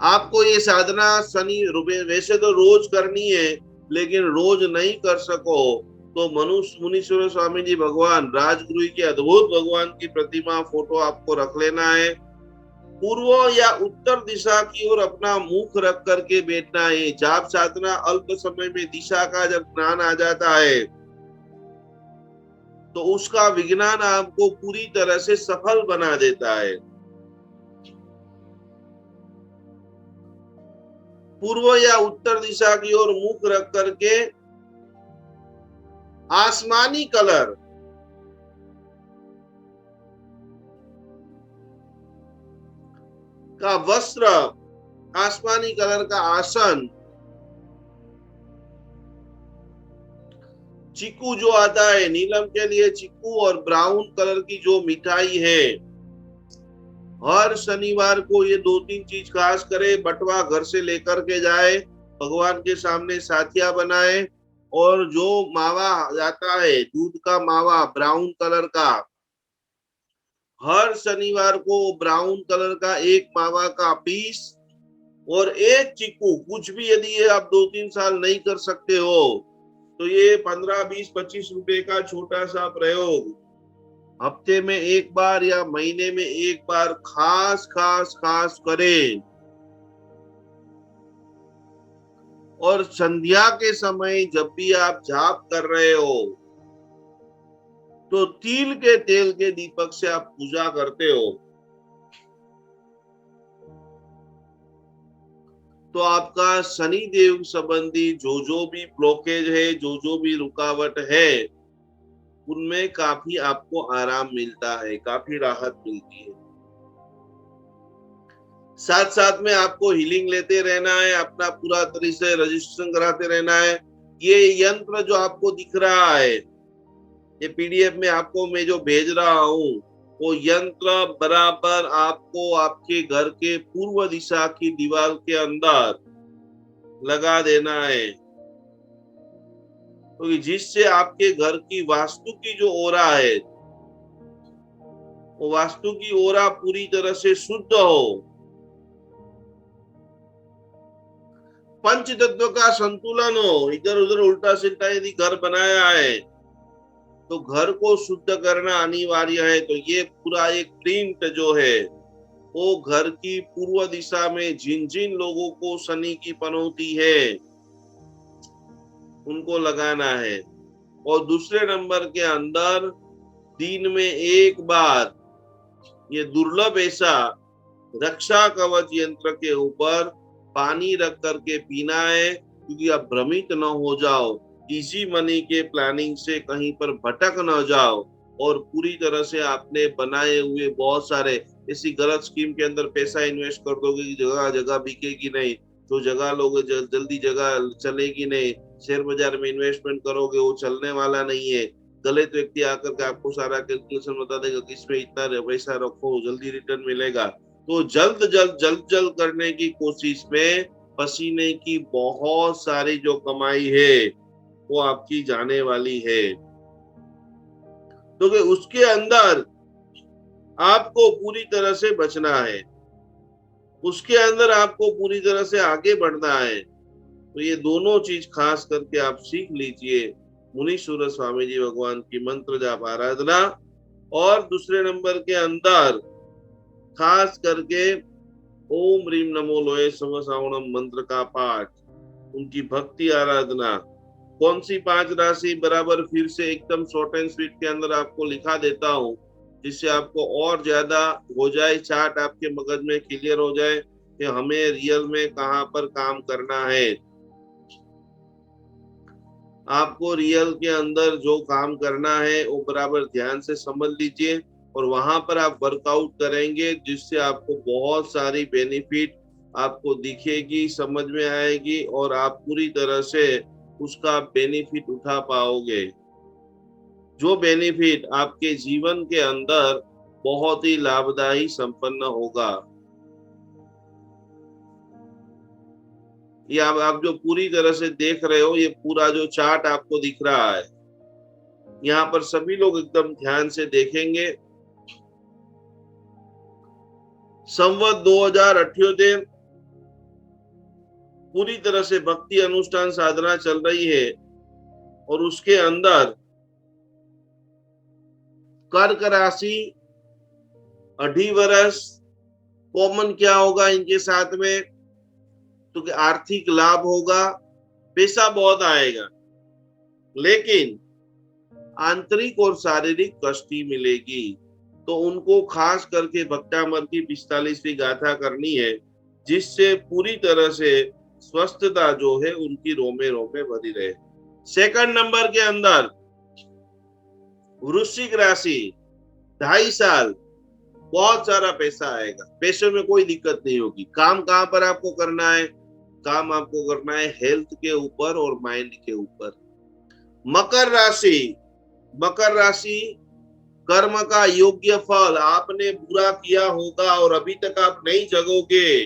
आपको ये साधना शनि वैसे तो रोज करनी है, लेकिन रोज नहीं कर सको तो मुनीश्वर स्वामी जी भगवान राजगुरु के अद्भुत भगवान की प्रतिमा फोटो आपको रख लेना है। पूर्व या उत्तर दिशा की ओर अपना मुख रख करके बैठना है। जाप साधना अल्प समय में दिशा का जब ज्ञान आ जाता है तो उसका विज्ञान आपको पूरी तरह से सफल बना देता है। पूर्व या उत्तर दिशा की ओर मुख रख करके आसमानी कलर का वस्त्र, आसमानी कलर का आसन, चीकू जो आता है नीलम के लिए चीकू, और ब्राउन कलर की जो मिठाई है, हर शनिवार को ये 2-3 चीज खास करे। बटवा घर से लेकर के जाए, भगवान के सामने साथिया बनाए, और जो मावा जाता है दूध का मावा ब्राउन कलर का, हर शनिवार को ब्राउन कलर का एक मावा का पीस और एक चीकू, कुछ भी यदि ये आप 2-3 साल नहीं कर सकते हो तो ये 15, 20, 25 रुपए का छोटा सा प्रयोग हफ्ते में एक बार या महीने में एक बार खास करें। और संध्या के समय जब भी आप जाप कर रहे हो तो तिल के तेल के दीपक से आप पूजा करते हो, तो आपका शनि देव संबंधी जो भी ब्लॉकेज है, जो भी रुकावट है, उनमें काफी आपको आराम मिलता है, काफी राहत मिलती है। साथ साथ में आपको हीलिंग लेते रहना है, अपना पूरा तरीके से रजिस्ट्रेशन कराते रहना है। ये यंत्र जो आपको दिख रहा है, ये पीडीएफ में आपको मैं जो भेज रहा हूँ, वो यंत्र बराबर आपको आपके घर के पूर्व दिशा की दीवार के अंदर लगा देना है, क्योंकि जिससे आपके घर की वास्तु की जो ओरा है, वो वास्तु की ओरा पूरी तरह से शुद्ध हो, पंच तत्व का संतुलन हो। इधर उधर उल्टा सिल्टा यदि घर बनाया है तो घर को शुद्ध करना अनिवार्य है। तो ये पूरा एक प्रिंट जो है वो घर की पूर्व दिशा में जिन जिन लोगों को शनि की पनौती है उनको लगाना है। और दूसरे नंबर के अंदर दिन में एक बार ये दुर्लभ ऐसा रक्षा कवच यंत्र के ऊपर पानी रख करके पीना है, क्योंकि आप भ्रमित न हो जाओ, इजी मनी के प्लानिंग से कहीं पर भटक न जाओ और पूरी तरह से आपने बनाए हुए बहुत सारे ऐसी गलत स्कीम के अंदर पैसा इन्वेस्ट कर दोगे कि जगह जगह बिकेगी नहीं, जो जगह लोगे जल्दी जगह चलेगी नहीं। शेयर बाजार में इन्वेस्टमेंट करोगे वो चलने वाला नहीं है। गलत व्यक्ति आकर के आपको सारा कैलकुलेशन बता देगा कि इसमें इतना पैसा रखो जल्दी रिटर्न मिलेगा। तो जल्द करने की कोशिश में पसीने की बहुत सारी जो कमाई है वो आपकी जाने वाली है। तो उसके अंदर आपको पूरी तरह से बचना है, उसके अंदर आपको पूरी तरह से आगे बढ़ना है। तो ये दोनों चीज खास करके आप सीख लीजिए, मुनीश्वर स्वामी जी भगवान की मंत्र जाप आराधना, और दूसरे नंबर के अंदर खास करके ओम ह्रीम नमो लोहे सव सावणम मंत्र का पाठ, उनकी भक्ति आराधना। कौन सी 5 राशि बराबर फिर से एकदम शॉर्ट एंड स्वीट के अंदर आपको लिखा देता हूँ, जिससे आपको और ज्यादा हो जाए, चार्ट आपके मगज में क्लियर हो जाए। कि हमें रियल में कहाँ पर काम करना है। आपको रियल के अंदर जो काम करना है वो बराबर ध्यान से समझ लीजिए और वहां पर आप वर्कआउट करेंगे, जिससे आपको बहुत सारी बेनिफिट आपको दिखेगी, समझ में आएगी और आप पूरी तरह से उसका बेनिफिट उठा पाओगे, जो बेनिफिट आपके जीवन के अंदर बहुत ही लाभदायी संपन्न होगा। ये आप जो पूरी तरह से देख रहे हो, ये पूरा जो चार्ट आपको दिख रहा है, यहाँ पर सभी लोग एकदम ध्यान से देखेंगे। संवत 2078 पूरी तरह से भक्ति अनुष्ठान साधना चल रही है और उसके अंदर कर्क राशि 2.5 वर्ष कॉमन क्या होगा इनके साथ में, तो कि आर्थिक लाभ होगा, पैसा बहुत आएगा, लेकिन आंतरिक और शारीरिक कष्ट ही मिलेगी। तो उनको खास करके भक्तामर की 45वीं गाथा करनी है, जिससे पूरी तरह से स्वस्थता जो है उनकी रोमे रोमे भरी रहे। सेकंड नंबर के अंदर वृश्चिक राशि 2.5 साल बहुत सारा पैसा आएगा, पैसे में कोई दिक्कत नहीं होगी। काम कहाँ पर आपको करना है, काम आपको करना है हेल्थ के ऊपर और माइंड के ऊपर। मकर राशि कर्म का योग्य फल, आपने बुरा किया होगा और अभी तक आप नहीं जगोगे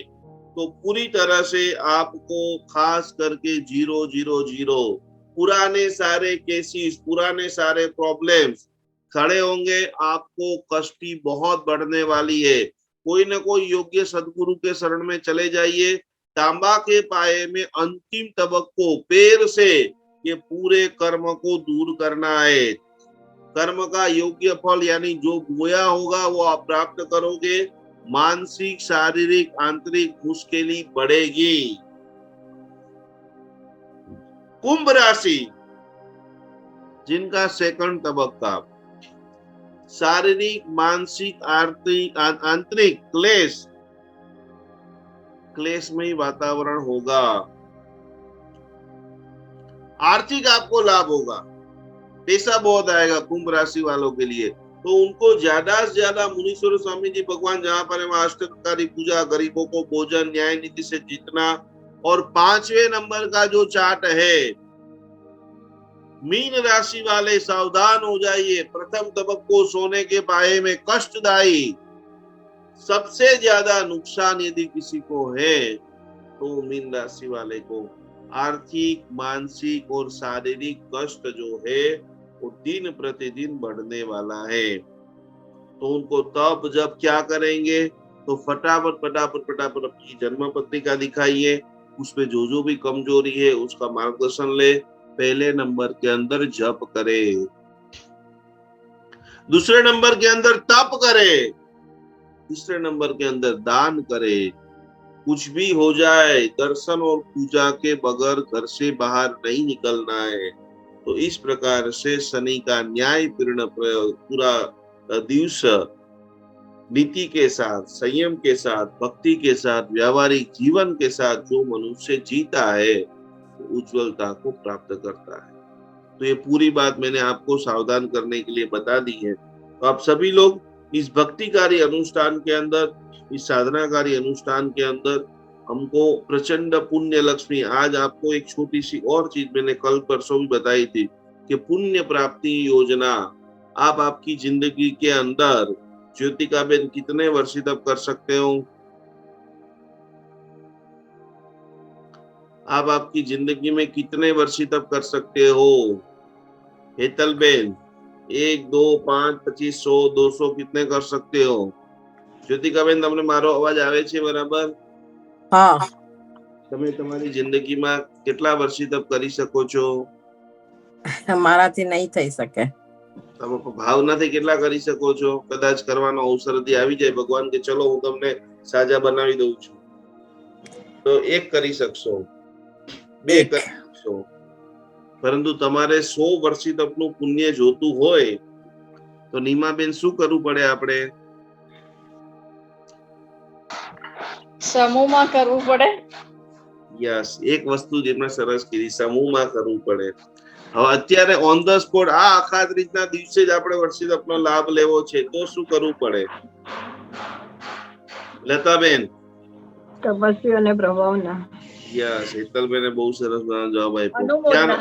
तो पूरी तरह से आपको खास करके 000 पुराने सारे केसेस, पुराने सारे प्रॉब्लम्स खड़े होंगे। आपको कष्टी बहुत बढ़ने वाली है। कोई न कोई योग्य सदगुरु के शरण में चले जाइए। तांबा के पाए में अंतिम तबक्को पैर से ये पूरे कर्म को दूर करना है। कर्म का योग्य फल यानी जो बोया होगा वो आप प्राप्त करोगे। मानसिक, शारीरिक, आंतरिक मुश्किलें बढ़ेगी। कुंभ राशि जिनका सेकंड तबक्का, शारीरिक, मानसिक, आंतरिक क्लेशमयी वातावरण होगा। आर्थिक आपको लाभ होगा, पैसा बहुत आएगा कुंभ राशि वालों के लिए। तो उनको ज्यादा से ज्यादा मुनीश्वर स्वामी जी भगवान जहाँ पर है अष्टकारी पूजा, गरीबों को भोजन, न्याय नीति से जीतना। और 5वें नंबर का जो चार्ट है, मीन राशि वाले सावधान हो जाइए। प्रथम तबक्को सोने के पाए में कष्टदायी, सबसे ज्यादा नुकसान यदि किसी को है तो मीन राशि वाले को आर्थिक, मानसिक और शारीरिक कष्ट जो है वो दिन प्रतिदिन बढ़ने वाला है। तो उनको तब जब क्या करेंगे, तो फटाफट अपनी जन्म पत्रिका दिखाइए, उसमें जो भी कमजोरी है उसका मार्गदर्शन ले। पहले नंबर के अंदर जप करे, दूसरे नंबर के अंदर तप करे, तीसरे नंबर के अंदर दान करे। कुछ भी हो जाए, दर्शन और पूजा के बगैर घर से बाहर नहीं निकलना है। तो इस प्रकार से शनि का न्यायपूर्ण पूरा दिवस नीति के साथ, संयम के साथ, भक्ति के साथ, व्यावहारिक जीवन के साथ जो मनुष्य जीता है वो उज्ज्वलता को प्राप्त करता है। तो ये पूरी बात मैंने आपको सावधान करने के लिए बता दी है। तो आप सभी लोग इस भक्तिकारी अनुष्ठान के अंदर, इस साधनाकारी अनुष्ठान के अंदर हमको प्रचंड पुण्य लक्ष्मी, आज आपको एक छोटी सी और चीज मैंने कल परसों भी बताई थी कि पुण्य प्राप्ति योजना आप आपकी जिंदगी के अंदर, ज्योतिका बेन कितने वर्ष तक कर सकते हो? आप आपकी जिंदगी में कितने वर्ष तक कर सकते हो? हेतल बेन 1, 2, 5, 25, 100, 200 कितने कर सकते हो? ज्योतिका बेन તમને મારો અવાજ આવે છે બરાબર? હા. તમે તમારી જિંદગીમાં કેટલા વર્ષ તક કરી શકો છો? મારાથી નહીં થઈ શકે. તમે ભાવનાથી કેટલા કરી શકો છો? કદાચ કરવાનો અવસર આવી જાય ભગવાન કે ચલો હું તમને સાજા બનાવી દઉં છું, તો 1 કરી શકશો, 2 કરી શકશો. પરંતુ તમારે 100 વર્ષ તકનું પુણ્ય જોતું હોય તો નીમાબેન શું કરવું પડે આપણે? સમૂહમાં કરવું પડે. યસ, એક વસ્તુ જેમણે સરસ કીધી, સમૂહમાં કરવું પડે. હવે અત્યારે ઓન ધ સ્પોટ આ અખાત રીતના દિવસે જ આપણે વર્ષિત આપનો લાભ લેવો છે તો શું કરવું પડે? લતાબેન. તપસ્વી અને પ્રભાવના. યસ, હેતલબેને બહુ સરસ જવાબ આપ્યો. અનુમોદના.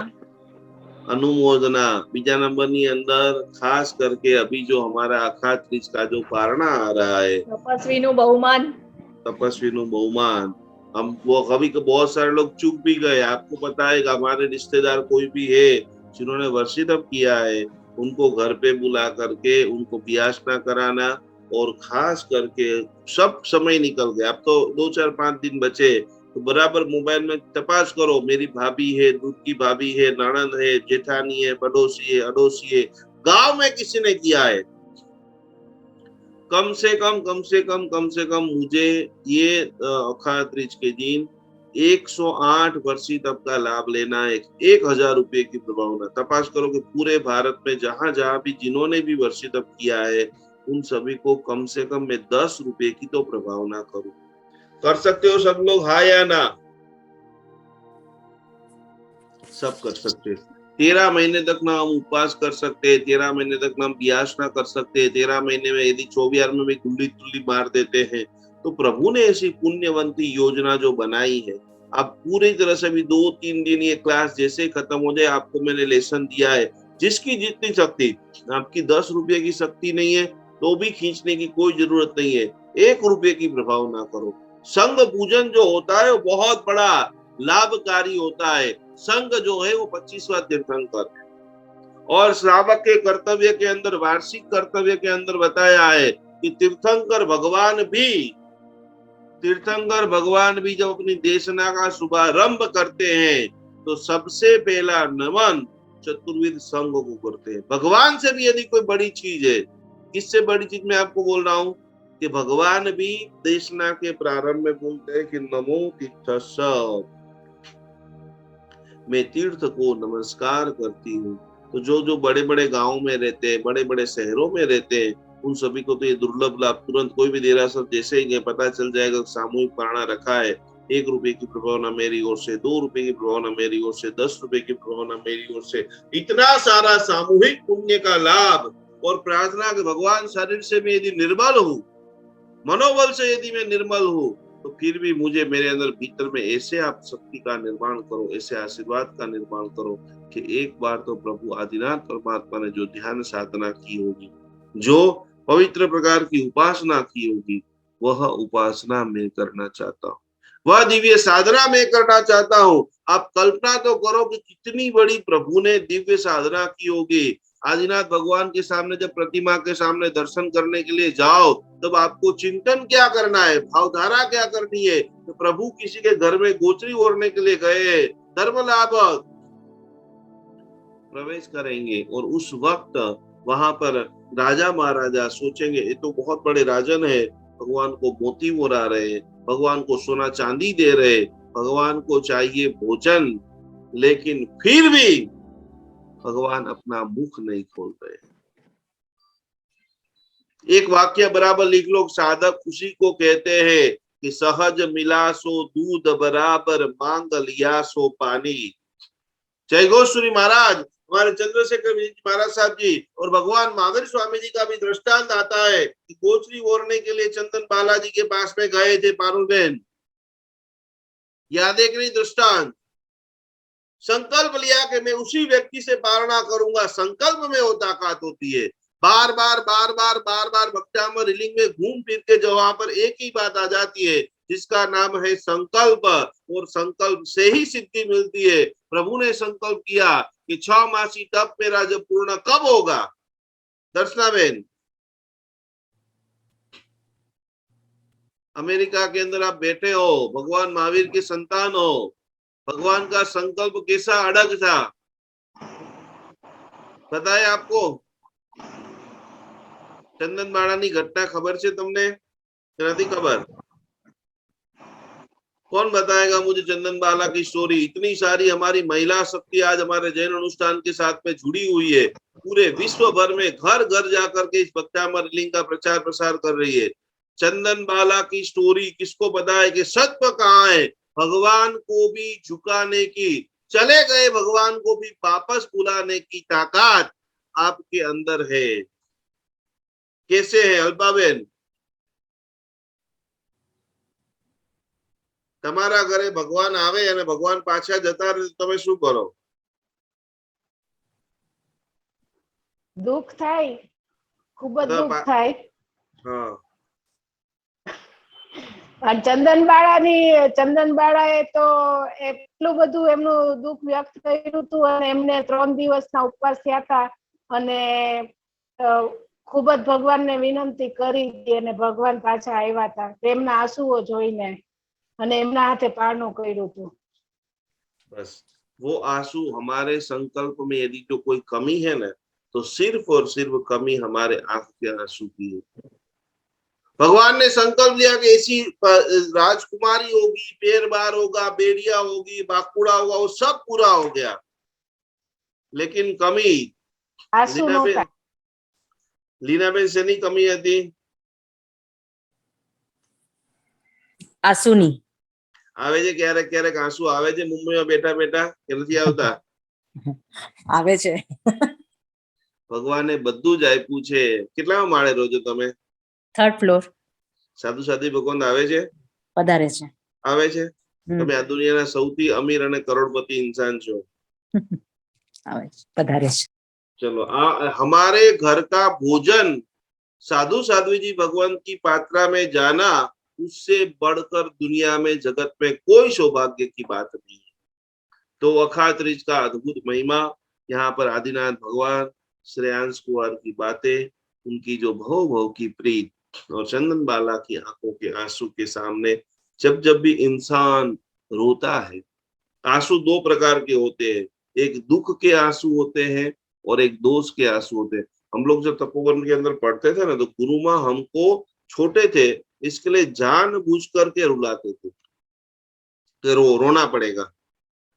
अनुमोदना। बीजा नंबर नी अंदर खास करके अभी जो हमारा अखात तीज का जो पारणा आ रहा है, તપસ્વીનું બહુમાન. तपस्वी नु बहुमान। हम वो कभी बहुत सारे लोग चूक भी गए। आपको पता है कि हमारे रिश्तेदार कोई भी है जिन्होंने वर्षितम किया है, उनको घर पे बुला करके उनको पियासना कराना, और खास करके सब समय निकल गया, अब तो 2-4-5 दिन बचे, तो बराबर मोबाइल में तपास करो, मेरी भाभी है, दूध की भाभी है, ननद है, जेठानी है, पड़ोसी है, अड़ोसी है, गांव में किसी ने किया है, कम से कम मुझे ये अखात तीज के दिन 108 वर्षित तब का लाभ लेना है। 1000 रुपए की प्रभावना। तपास करो कि पूरे भारत में जहां जहां भी जिन्होंने भी वर्षित तब किया है, उन सभी को कम से कम मैं 10 रुपए की तो प्रभावना करूं। कर सकते हो सब लोग, हाँ या ना? सब कर सकते। 13 महीने तक ना हम उपवास कर सकते, 13 महीने तक ना हम पियासना कर सकते, 13 महीने में यदि 24 में भी गुल्ली तुल्ली मार देते हैं, तो प्रभु ने ऐसी पुण्यवंती योजना जो बनाई है, आप पूरी तरह से भी 2-3 दिन ये क्लास जैसे खत्म हो जाए, आपको मैंने लेसन दिया है, जिसकी जितनी शक्ति, आपकी 10 रुपये की शक्ति नहीं है तो भी खींचने की कोई जरूरत नहीं है, 1 रुपये की प्रभाव ना करो। संघ पूजन जो होता है वो बहुत बड़ा लाभकारी होता है। संघ जो है वो 25वां तीर्थंकर है, और श्रावक के कर्तव्य के अंदर, वार्षिक कर्तव्य के अंदर बताया है कि तीर्थंकर भगवान भी जब अपनी देशना का शुभारंभ करते हैं तो सबसे पहला नमन चतुर्विध संघ को करते हैं। भगवान से भी यदि कोई बड़ी चीज है, किससे बड़ी चीज मैं आपको बोल रहा हूं कि भगवान भी देशना के प्रारंभ में बोलते हैं कि नमो तीर्थस्स, मैं तीर्थ को नमस्कार करती हूँ। तो जो जो बड़े बड़े गांव में रहते हैं, बड़े बड़े शहरों में रहते हैं, उन सभी को तो ये दुर्लभ लाभ तुरंत कोई भी देरासर जैसे ही पता चल जाएगा सामूहिक पारणा रखा है, 1 रुपए की प्रभावना मेरी ओर से, 2 रुपए की प्रभावना मेरी ओर से, 10 रुपए की प्रभावना मेरी ओर से, इतना सारा सामूहिक पुण्य का लाभ। और प्रार्थना के भगवान शरीर से मैं यदि निर्मल हूँ, मनोबल से यदि मैं निर्मल हूँ, तो फिर भी मुझे मेरे अंदर भीतर में ऐसे आप शक्ति का निर्माण करो, ऐसे आशीर्वाद का निर्माण करो कि एक बार तो प्रभु आदिनाथ परमात्मा ने जो ध्यान साधना की होगी, जो पवित्र प्रकार की उपासना की होगी, वह उपासना मैं करना चाहता हूँ, वह दिव्य साधना मैं करना चाहता हूँ। आप कल्पना तो करो कि कितनी बड़ी प्रभु ने दिव्य साधना की होगी। आदिनाथ भगवान के सामने जब प्रतिमा के सामने दर्शन करने के लिए जाओ, तब आपको चिंतन क्या करना है, भावधारा क्या करनी है। तो प्रभु किसी के घर में गोचरी ओढ़ने के लिए गए, धर्मलाभ प्रवेश करेंगे, और उस वक्त वहां पर राजा महाराजा सोचेंगे ये तो बहुत बड़े राजन है, भगवान को मोती मोरा रहे, भगवान को सोना चांदी दे रहे, भगवान को चाहिए भोजन, लेकिन फिर भी भगवान अपना मुख नहीं खोल रहे। एक वाक्य बराबर लिख लो, साधक खुशी को कहते हैं कि सहज मिला सो दूध बराबर मांग लिया सो पानी। जय गोश्री महाराज, हमारे चंद्रशेखर महाराज साहब जी और भगवान महावीर स्वामी जी का भी दृष्टांत आता है कि गोचरी ओढ़ने के लिए चंदन बालाजी के पास में गए थे पारुबेन, याद है कि नहीं दृष्टांत? संकल्प लिया कि मैं उसी व्यक्ति से पारणा करूंगा, संकल्प में वो ताकत होती है। बार बार भक्तामृत रिलिंग में घूम फिर के जो वहां पर एक ही बात आ जाती है, जिसका नाम है संकल्प, और संकल्प से ही सिद्धि मिलती है। प्रभु ने संकल्प किया कि 6 मासी तप मेरा जब पूर्ण कब होगा, दर्शना बहन? अमेरिका के अंदर आप बैठे हो, भगवान महावीर के संतान हो, भगवान का संकल्प कैसा अड़ग था बताए आपको? चंदन बाड़ा की घटना खबर है तुमने? नहीं खबर? कौन बताएगा मुझे चंदन बाला की स्टोरी? इतनी सारी हमारी महिला शक्ति आज हमारे जैन अनुष्ठान के साथ में जुड़ी हुई है, पूरे विश्व भर में घर घर जाकर के इस भक्तामृत लिंग का प्रचार प्रसार कर रही है। चंदन बाला की स्टोरी किसको पता है कि सत्व कहाँ है? भगवान को भी झुकाने की, चले गए भगवान को भी वापस बुलाने की ताकत आपके अंदर है। कैसे है अल्पाबेन? તમારા ઘરે ભગવાન આવે અને ભગવાન પાછા જતા રહે તમે શું કરો? દુઃખ થાય, ખૂબ જ બધા દુઃખ પા- થાય. હા, અને ચંદનબાળાએ તો એટલું બધું એમનું દુઃખ વ્યક્ત કર્યું હતું અને એમને 3 દિવસના ઉપવાસ થયા હતા અને ખૂબ જ ભગવાનને વિનંતી કરી હતી અને ભગવાન પાછા આવ્યા હતા તેમના આંસુઓ જોઈને અને એમના હાથે પારણું કર્યું હતું. बस वो आंसू हमारे संकल्प में यदि जो कोई कमी है ना, तो सिर्फ और सिर्फ कमी हमारे आंख के आंसू की है। भगवान ने संकल्प लिया कि ऐसी राजकुमारी होगी, पेरबार होगा, बेड़िया होगी, बाकुड़ा होगा, वो सब पूरा हो गया, लेकिन कमी આંસુ નહોતા. लीनाबेन से नहीं कमी थी? આંસુની આવે છે ક્યારેક ક્યારેક આંસુ આવે છે મુંબઈમાં બેઠા બેઠા કે નથી આવતા? આવે છે. ભગવાને બધું જ આપ્યું છે. કેટલામાં માળે રહો છો તમે? 3rd floor. સાધુ સાધી ભગવાન આવે છે? પધારે છે. આવે છે? તમે આ દુનિયાના સૌથી અમીર અને કરોડપતિ इंसान છો. આવે છે, પધારે છે. चलो हमारे घर का भोजन साधु साध्वी जी भगवान की पात्रा में जाना, उससे बढ़कर दुनिया में जगत में कोई सौभाग्य की बात नहीं है। तो अखात रिज का अद्भुत महिमा, यहाँ पर आदिनाथ भगवान, श्रेयांश कुमार की बातें, उनकी जो भव भव की प्रीत और चंदन बाला की आंखों के आंसू के सामने जब जब भी इंसान रोता है, आंसू 2 प्रकार के होते हैं, एक दुख के आंसू होते हैं और एक दोष के आंसू होते हैं। हम लोग जब तपोवन के अंदर पढ़ते थे ना, तो गुरु माँ हमको छोटे थे इसके लिए जानबूझ करके रुलाते थे कि रोना पड़ेगा।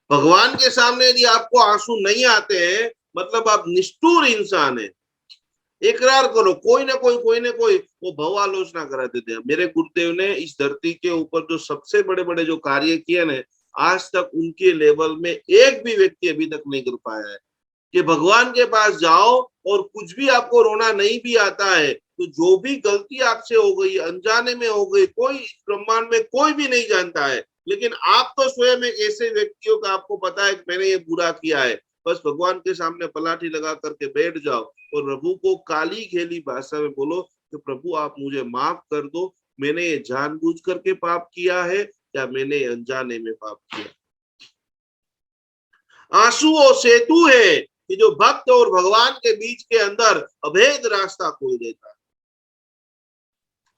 भगवान के सामने यदि आपको आंसू नहीं आते हैं, मतलब आप निष्ठुर इंसान है। इकरार करो, कोई ना कोई वो भवालोचना कराते थे। मेरे गुरुदेव ने इस धरती के ऊपर जो सबसे बड़े बड़े जो कार्य किए ना, आज तक उनके लेवल में एक भी व्यक्ति अभी तक नहीं कर पाया है कि भगवान के पास जाओ और कुछ भी आपको रोना नहीं भी आता है, तो जो भी गलती आपसे हो गई, अनजाने में हो गई, कोई इस ब्रह्मांड में कोई भी नहीं जानता है, लेकिन आप तो स्वयं एक ऐसे व्यक्तियों का आपको पता है कि मैंने ये बुरा किया है। बस भगवान के सामने पलाठी लगा करके बैठ जाओ और प्रभु को काली घेली भाषा में बोलो कि प्रभु आप मुझे माफ कर दो, मैंने ये जानबूझ करके पाप किया है या मैंने अनजाने में पाप किया। आंसू वो सेतु है कि जो भक्त और भगवान के बीच के अंदर अभेद रास्ता खोल देता है।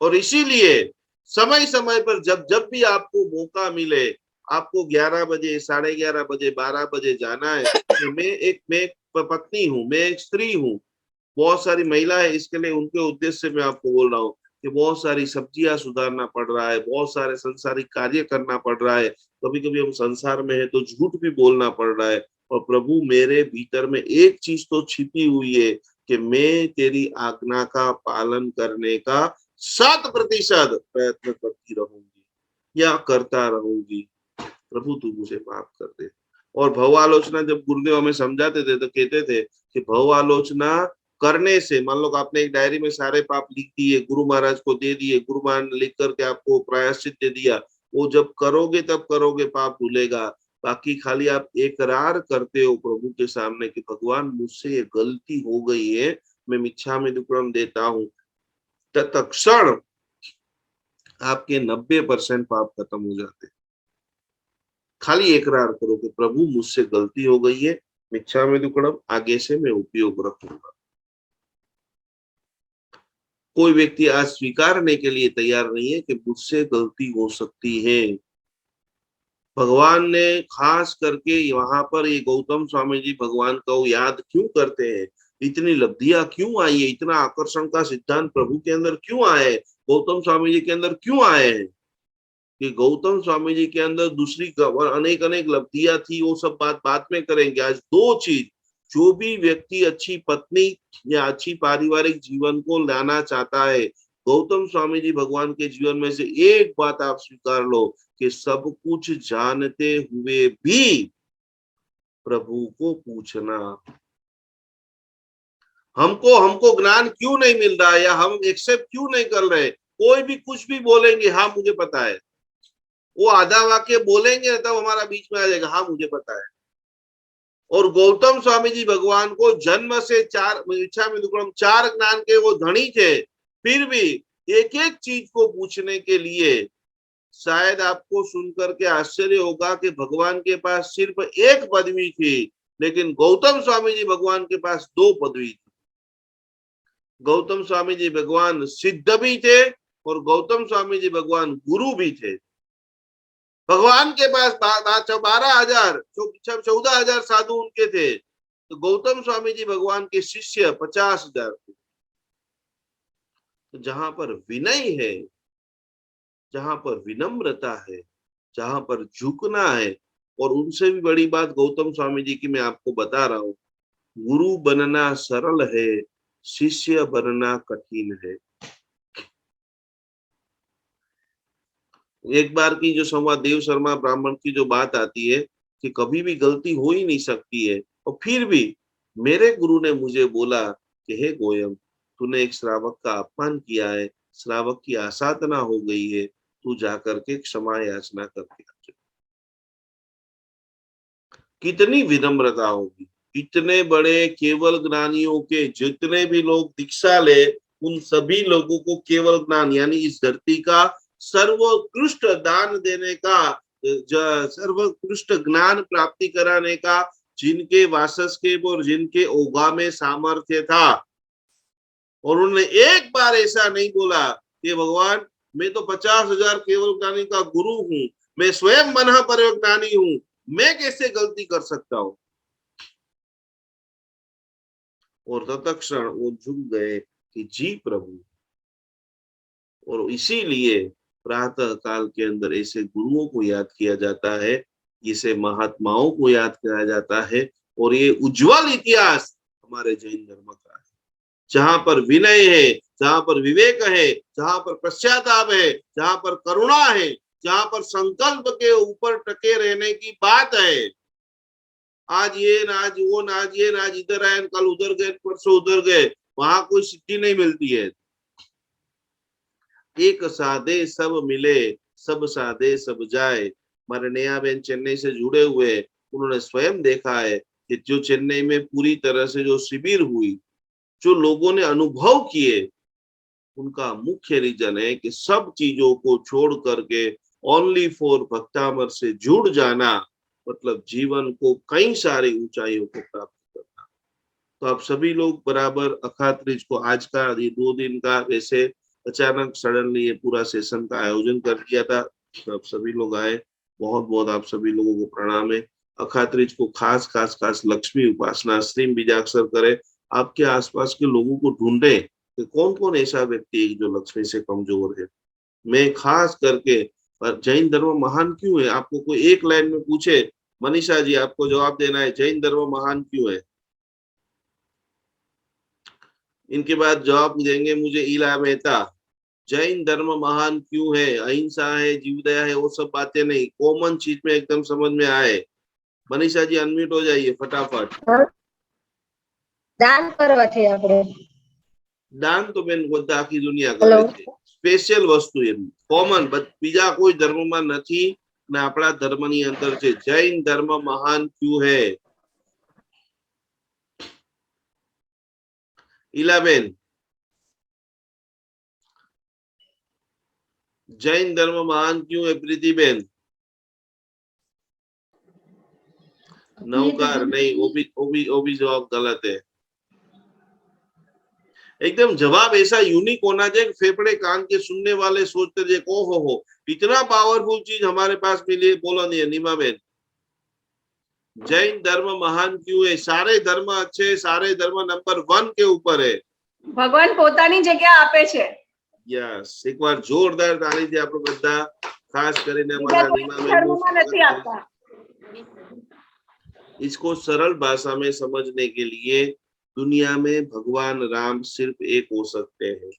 और इसीलिए समय समय पर जब जब भी आपको मौका मिले, आपको 11 बजे, 11:30 बजे, 12 बजे जाना है, तो मैं एक पत्नी हूँ, मैं एक स्त्री हूँ, बहुत सारी महिला है, इसके लिए उनके उद्देश्य से मैं आपको बोल रहा हूँ कि बहुत सारी सब्जियां सुधारना पड़ रहा है, बहुत सारे संसारिक कार्य करना पड़ रहा है, कभी कभी हम संसार में है तो झूठ भी बोलना पड़ रहा है। और प्रभु मेरे भीतर में एक चीज तो छिपी हुई है कि मैं तेरी आज्ञा का पालन करने का 100% प्रयत्न करती रहूंगी या करता रहूंगी। प्रभु तू मुझे माफ कर दे। और भव आलोचना जब गुरुदेव हमें समझाते थे तो कहते थे कि भव आलोचना करने से, मान लो आपने एक डायरी में सारे पाप लिख दिए, गुरु महाराज को दे दिए, गुरु महाराज ने लिख करके आपको प्रायश्चित दे दिया, वो जब करोगे तब करोगे, पाप धुलेगा। बाकी खाली आप इकरार करते हो प्रभु के सामने कि भगवान मुझसे ये गलती हो गई है, मैं मिच्छामि दुक्कडम देता हूँ, तत्क्षण आपके 90% पाप खत्म हो जाते। खाली इकरार करो कि प्रभु मुझसे गलती हो गई है, मिच्छामि दुक्कडम, आगे से मैं उपयोग रखूंगा। कोई व्यक्ति आज स्वीकारने के लिए तैयार नहीं है कि मुझसे गलती हो सकती है। भगवान ने खास करके वहां पर ये गौतम स्वामी जी भगवान को याद क्यों करते हैं, इतनी लब्धियां क्यों आई है, इतना आकर्षण का सिद्धांत प्रभु के अंदर क्यों आए, गौतम स्वामी जी के अंदर क्यों आए हैं? कि गौतम स्वामी जी के अंदर दूसरी अनेक अनेक लब्धियां थी, वो सब बात बाद में करेंगे। आज 2 चीज, जो भी व्यक्ति अच्छी पत्नी या अच्छी पारिवारिक जीवन को लाना चाहता है, गौतम स्वामी जी भगवान के जीवन में से एक बात आप स्वीकार लो कि सब कुछ जानते हुए भी प्रभु को पूछना, हमको हमको ज्ञान क्यों नहीं मिल रहा है या हम एक्सेप्ट क्यों नहीं कर रहे। कोई भी कुछ भी बोलेंगे, हाँ मुझे पता है, वो आधा वाक्य बोलेंगे तब हमारा बीच में आ जाएगा, हाँ मुझे पता है। और गौतम स्वामी जी भगवान को जन्म से इच्छा में दुक्कड़म 4 ज्ञान के वो धनी थे, फिर भी एक एक चीज को पूछने के लिए, शायद आपको सुनकर के आश्चर्य होगा कि भगवान के पास सिर्फ एक पदवी थी, लेकिन गौतम स्वामी जी भगवान के पास 2 पदवी थी। गौतम स्वामी जी भगवान सिद्ध भी थे और गौतम स्वामी जी भगवान गुरु भी थे। भगवान के पास 12,000 14,000 साधु उनके थे, तो गौतम स्वामी जी भगवान के शिष्य 50,000 थे। तो जहां पर विनय है, जहां पर विनम्रता है, जहां पर झुकना है, और उनसे भी बड़ी बात गौतम स्वामी जी की मैं आपको बता रहा हूं, गुरु बनना सरल है, शिष्य बनना कठिन है। एक बार की जो संवाद देव शर्मा ब्राह्मण की जो बात आती है कि कभी भी गलती हो ही नहीं सकती है, और फिर भी मेरे गुरु ने मुझे बोला कि हे गोयम, तूने एक श्रावक का अपमान किया है, श्रावक की आसाधना हो गई है, तू जाकर के क्षमा याचना करके आ। कितनी विनम्रता होगी। इतने बड़े केवल ज्ञानियों के जितने भी लोग दीक्षा ले, उन सभी लोगों को केवल ज्ञान यानी इस धरती का सर्वोत्कृष्ट दान देने का, सर्वोत्कृष्ट ज्ञान प्राप्ति कराने का जिनके वासस्केप और जिनके ओघा में सामर्थ्य था, और उन्होंने एक बार ऐसा नहीं बोला कि भगवान मैं तो 50,000 केवल ज्ञानी का गुरु हूं, मैं स्वयं मन परयोज्ञानी हूं, मैं कैसे गलती कर सकता हूं। और तत्क्षण वो झुक गए कि जी प्रभु। और इसीलिए प्रातः काल के अंदर ऐसे गुरुओं को याद किया जाता है, इसे महात्माओं को याद किया जाता है, और ये उज्जवल इतिहास हमारे जैन धर्म का है, जहां पर विनय है, जहां पर विवेक है, जहां पर पश्चाताप है, जहां पर करुणा है, जहां पर संकल्प के ऊपर टके रहने की बात है। आज ये ना आज वो ना आज ये ना आज इधर आए, कल उधर गए, परसों उधर गए, वहां कोई सिद्धि नहीं मिलती है। एक साधे सब मिले, सब साधे सब जाए। हमारे नया बहन चेन्नई से जुड़े हुए, उन्होंने स्वयं देखा है कि जो चेन्नई में पूरी तरह से जो शिविर हुई, जो लोगों ने अनुभव किए, उनका मुख्य रीजन है कि सब चीजों को छोड़ करके ओनली फॉर भक्तामर से जुड़ जाना, मतलब जीवन को कई सारी ऊंचाइयों को प्राप्त करना। तो आप सभी लोग बराबर अखात्रिज को आज का ये 2 दिन का वैसे अचानक सडनली ये पूरा सेशन का आयोजन कर दिया था, तो आप सभी लोग आए, बहुत बहुत आप सभी लोगों को प्रणाम है। अखात्रिज को खास खास खास लक्ष्मी उपासना स्ट्रीम बीजाक्षर करे, आपके आसपास के लोगों को ढूंढे कि कौन कौन ऐसा व्यक्ति है जो लक्ष्मी से कमजोर है। मैं खास करके जैन धर्म महान क्यों है, आपको कोई एक लाइन में पूछे, मनीषा जी आपको जवाब देना है, जैन धर्म महान क्यों है। इनके बाद जवाब देंगे मुझे इला मेहता, जैन धर्म महान क्यों है, अहिंसा है, जीवदया है, वो सब बातें नहीं, कॉमन चीज में एकदम समझ में आए। मनीषा जी अनम्यूट हो जाइए फटाफट। दान करवाથી આપણે દાન તો બેન બધા આખી દુનિયા કરે છે, સ્પેશિયલ વસ્તુ એમ કોમન બીજા કોઈ ધર્મમાં નથી ને આપણા ધર્મની અંદર છે। જૈન ધર્મ મહાન ક્યું है, इलाबेन जैन धर्म महान क्यों है, प्रीतिबेन नौकार नहीं, वो भी जवाब गलत है। एकदम जवाब ऐसा यूनिक होना चाहिए, फेफड़े कान के सुनने वाले सोचते थे ओ हो इतना पावरफुल चीज हमारे पास मिली है। बोलो नहीं नीमा बेन, जैन धर्म महान क्यों है, सारे धर्म अच्छे, सारे धर्म नंबर 1 के ऊपर है। ભગવાન પોતાની જગ્યા આપે છે। यस, एक बार जोरदार तालीથી આપણે બધા ખાસ કરીને બીજા हमारा કોઈ नीमा ધર્મમાં નથી बेन આપતા। इसको सरल भाषा में समझने के लिए दुनिया में भगवान राम सिर्फ एक हो सकते हैं,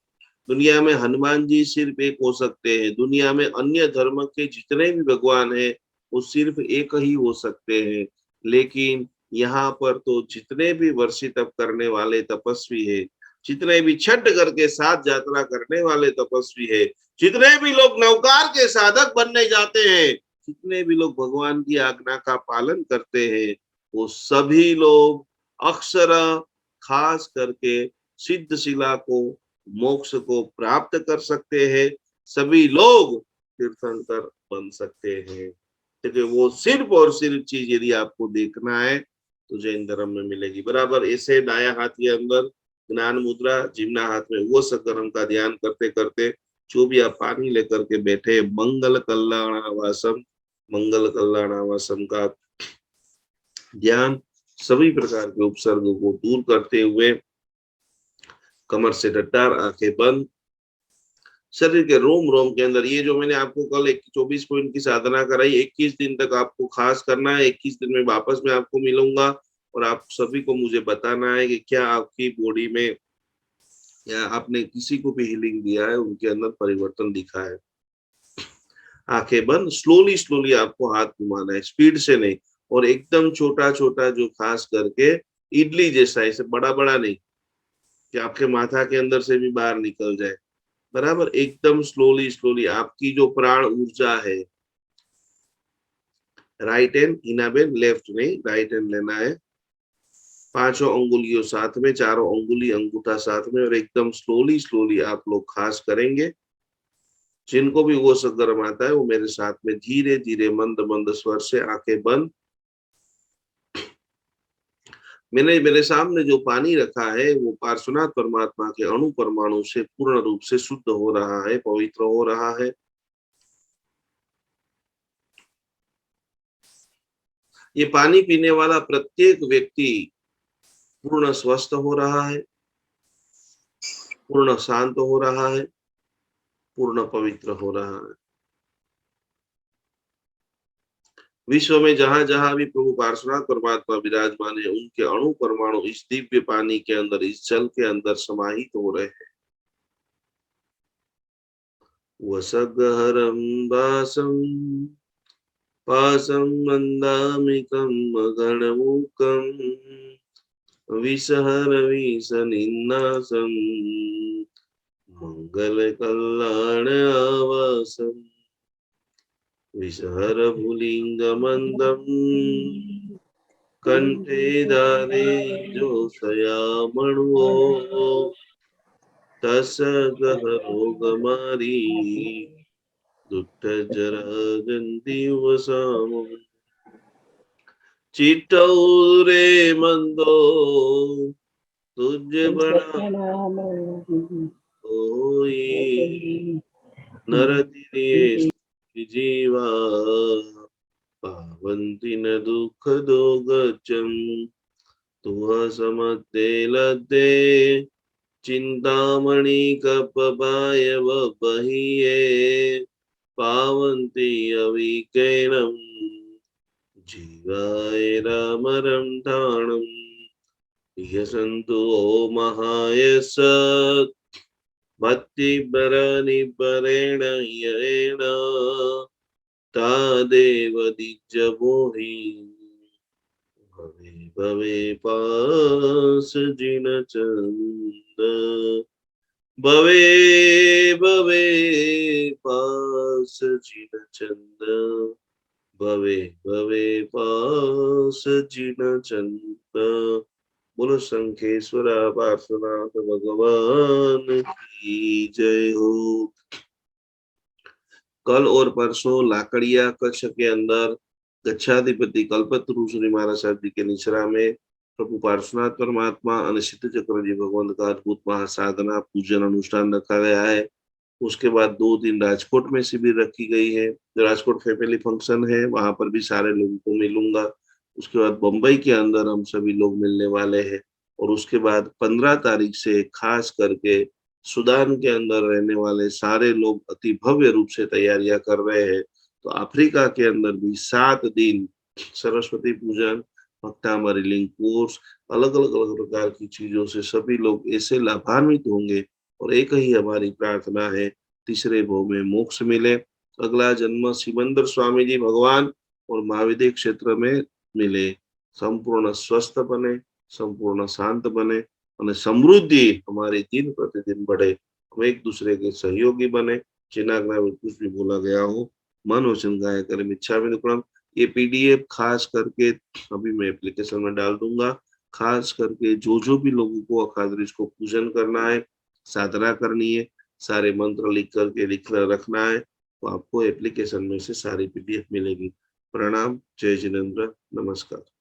दुनिया में हनुमान जी सिर्फ एक हो सकते हैं, दुनिया में अन्य धर्म के जितने भी भगवान हैं वो सिर्फ एक ही हो सकते हैं। लेकिन यहाँ पर तो जितने भी वर्षी तप करने वाले तपस्वी है, जितने भी छठ करके साथ यात्रा करने वाले तपस्वी है, जितने भी लोग नवकार के साधक बनने जाते हैं, जितने भी लोग भगवान की आज्ञा का पालन करते हैं, वो सभी लोग अक्सर खास करके सिद्ध शिला को, मोक्ष को प्राप्त कर सकते हैं। सभी लोग तीर्थंकर बन सकते हैं, क्योंकि वो सिर्फ और सिर्फ चीज यदि आपको देखना है तो जैन धर्म में मिलेगी। बराबर ऐसे दाया हाथ के अंदर ज्ञान मुद्रा, जिम्ना हाथ में वो सकर्म का ध्यान करते करते जो भी आप पानी लेकर के बैठे, मंगल कल्याणावासम, मंगल कल्याणावासम का ध्यान सभी प्रकार के उपसर्गों को दूर करते हुए कमर से डट्टार, आंखें बंद, शरीर के रोम रोम के अंदर ये जो मैंने आपको कल 24 पॉइंट की साधना कराई, 21 दिन तक आपको खास करना है। 21 दिन में वापस मैं आपको मिलूंगा और आप सभी को मुझे बताना है कि क्या आपकी बॉडी में या आपने किसी को भी हीलिंग दिया है, उनके अंदर परिवर्तन दिखा है। आंखें बंद, स्लोली स्लोली आपको हाथ घुमाना है, स्पीड से नहीं, और एकदम छोटा छोटा, जो खास करके इडली जैसा, ऐसे बड़ा बड़ा नहीं कि आपके माथा के अंदर से भी बाहर निकल जाए। बराबर, एकदम स्लोली स्लोली आपकी जो प्राण ऊर्जा है, right hand Hina Ben, left नहीं, राइट हैंड लेना है। 5 अंगुलियों साथ में, 4 अंगुली अंगूठा साथ में, और एकदम स्लोली स्लोली आप लोग खास करेंगे। जिनको भी वो सगर्म आता है वो मेरे साथ में धीरे धीरे मंद मंद स्वर से, आंखें बंद। मैंने मेरे सामने जो पानी रखा है वो पार्श्वनाथ परमात्मा के अणु परमाणु से पूर्ण रूप से शुद्ध हो रहा है, पवित्र हो रहा है। ये पानी पीने वाला प्रत्येक व्यक्ति पूर्ण स्वस्थ हो रहा है, पूर्ण शांत हो रहा है, पूर्ण पवित्र हो रहा है। विश्व में जहां जहां भी प्रभु पार्श्वनाथ परमात्मा विराजमान है, उनके अणु परमाणु इस दिव्य पानी के अंदर, इस जल के अंदर समाहित हो रहे हैं। वसगहरं वासं पासं मंदामिकं गणमुखं विषहर विषनिन्नासं मंगल कल्याण आवासं विषहर पुलिंगमन्दं कंठे धारे जोषयामणुओ तस गहरोगमारी दुष्ट जरा जंती वसाम चिट्टौरे मंदो तुझ बड़ा होई नरतिरे जीवा पावंती न दुख दो गचम तुह समते लदे चिंतामणि कपपाय बहिये पावंती अविकैरम जीवाय रामरम ठाणम यसन्तु ओ महायस भक्ति बरनि परेण येन तादेव दिज मोहि भवे भवे पास जिन चंद भवे भवे पास जिन चंद भवे भवे पास जिन चंद। बोलो शंखेश्वर पार्श्वनाथ भगवान की जय हो। कल और परसों लाकड़िया कच्छ के अंदर गच्छाधिपति कल्पतरु श्री महाराज साहब जी के निचरा में प्रभु पार्श्वनाथ परमात्मा और सिद्ध चक्र जी भगवंत का अद्भुत महासाधना पूजन अनुष्ठान रखा गया है। उसके बाद 2 दिन राजकोट में शिविर रखी गई है, जो राजकोट फैमिली फंक्शन है, वहां पर भी सारे लोगों को मिलूंगा। उसके बाद बम्बई के अंदर हम सभी लोग मिलने वाले हैं, और उसके बाद 15 तारीख से खास करके सूडान के अंदर रहने वाले सारे लोग अति भव्य रूप से तैयारियां कर रहे हैं। तो अफ्रीका के अंदर भी 7 दिन सरस्वती पूजन, भक्तामरी लिंक कोर्स, अलग अलग प्रकार की चीजों से सभी लोग ऐसे लाभान्वित होंगे और एक ही हमारी प्रार्थना है, तीसरे भव में मोक्ष मिले, अगला जन्म सिमंदर स्वामी जी भगवान और महाविद्य क्षेत्र में मिले, संपूर्ण स्वस्थ बने, संपूर्ण शांत बने और समृद्धि हमारी दिन प्रतिदिन बढ़े, हम एक दूसरे के सहयोगी बने। जिनाग्ना में कुछ भी बोला गया हो, मन वचन काया कर्म इच्छा में दुक्कड़म, ये पीडीएफ खास करके अभी मैं एप्लीकेशन में डाल दूंगा। खास करके जो भी लोगों को अखाद्रिज को पूजन करना है, साधना करनी है, सारे मंत्र लिख करके लिख रखना है, तो आपको एप्लीकेशन में से सारी पीडीएफ मिलेगी। प्रणाम, जय जिनेन्द्र, नमस्कार।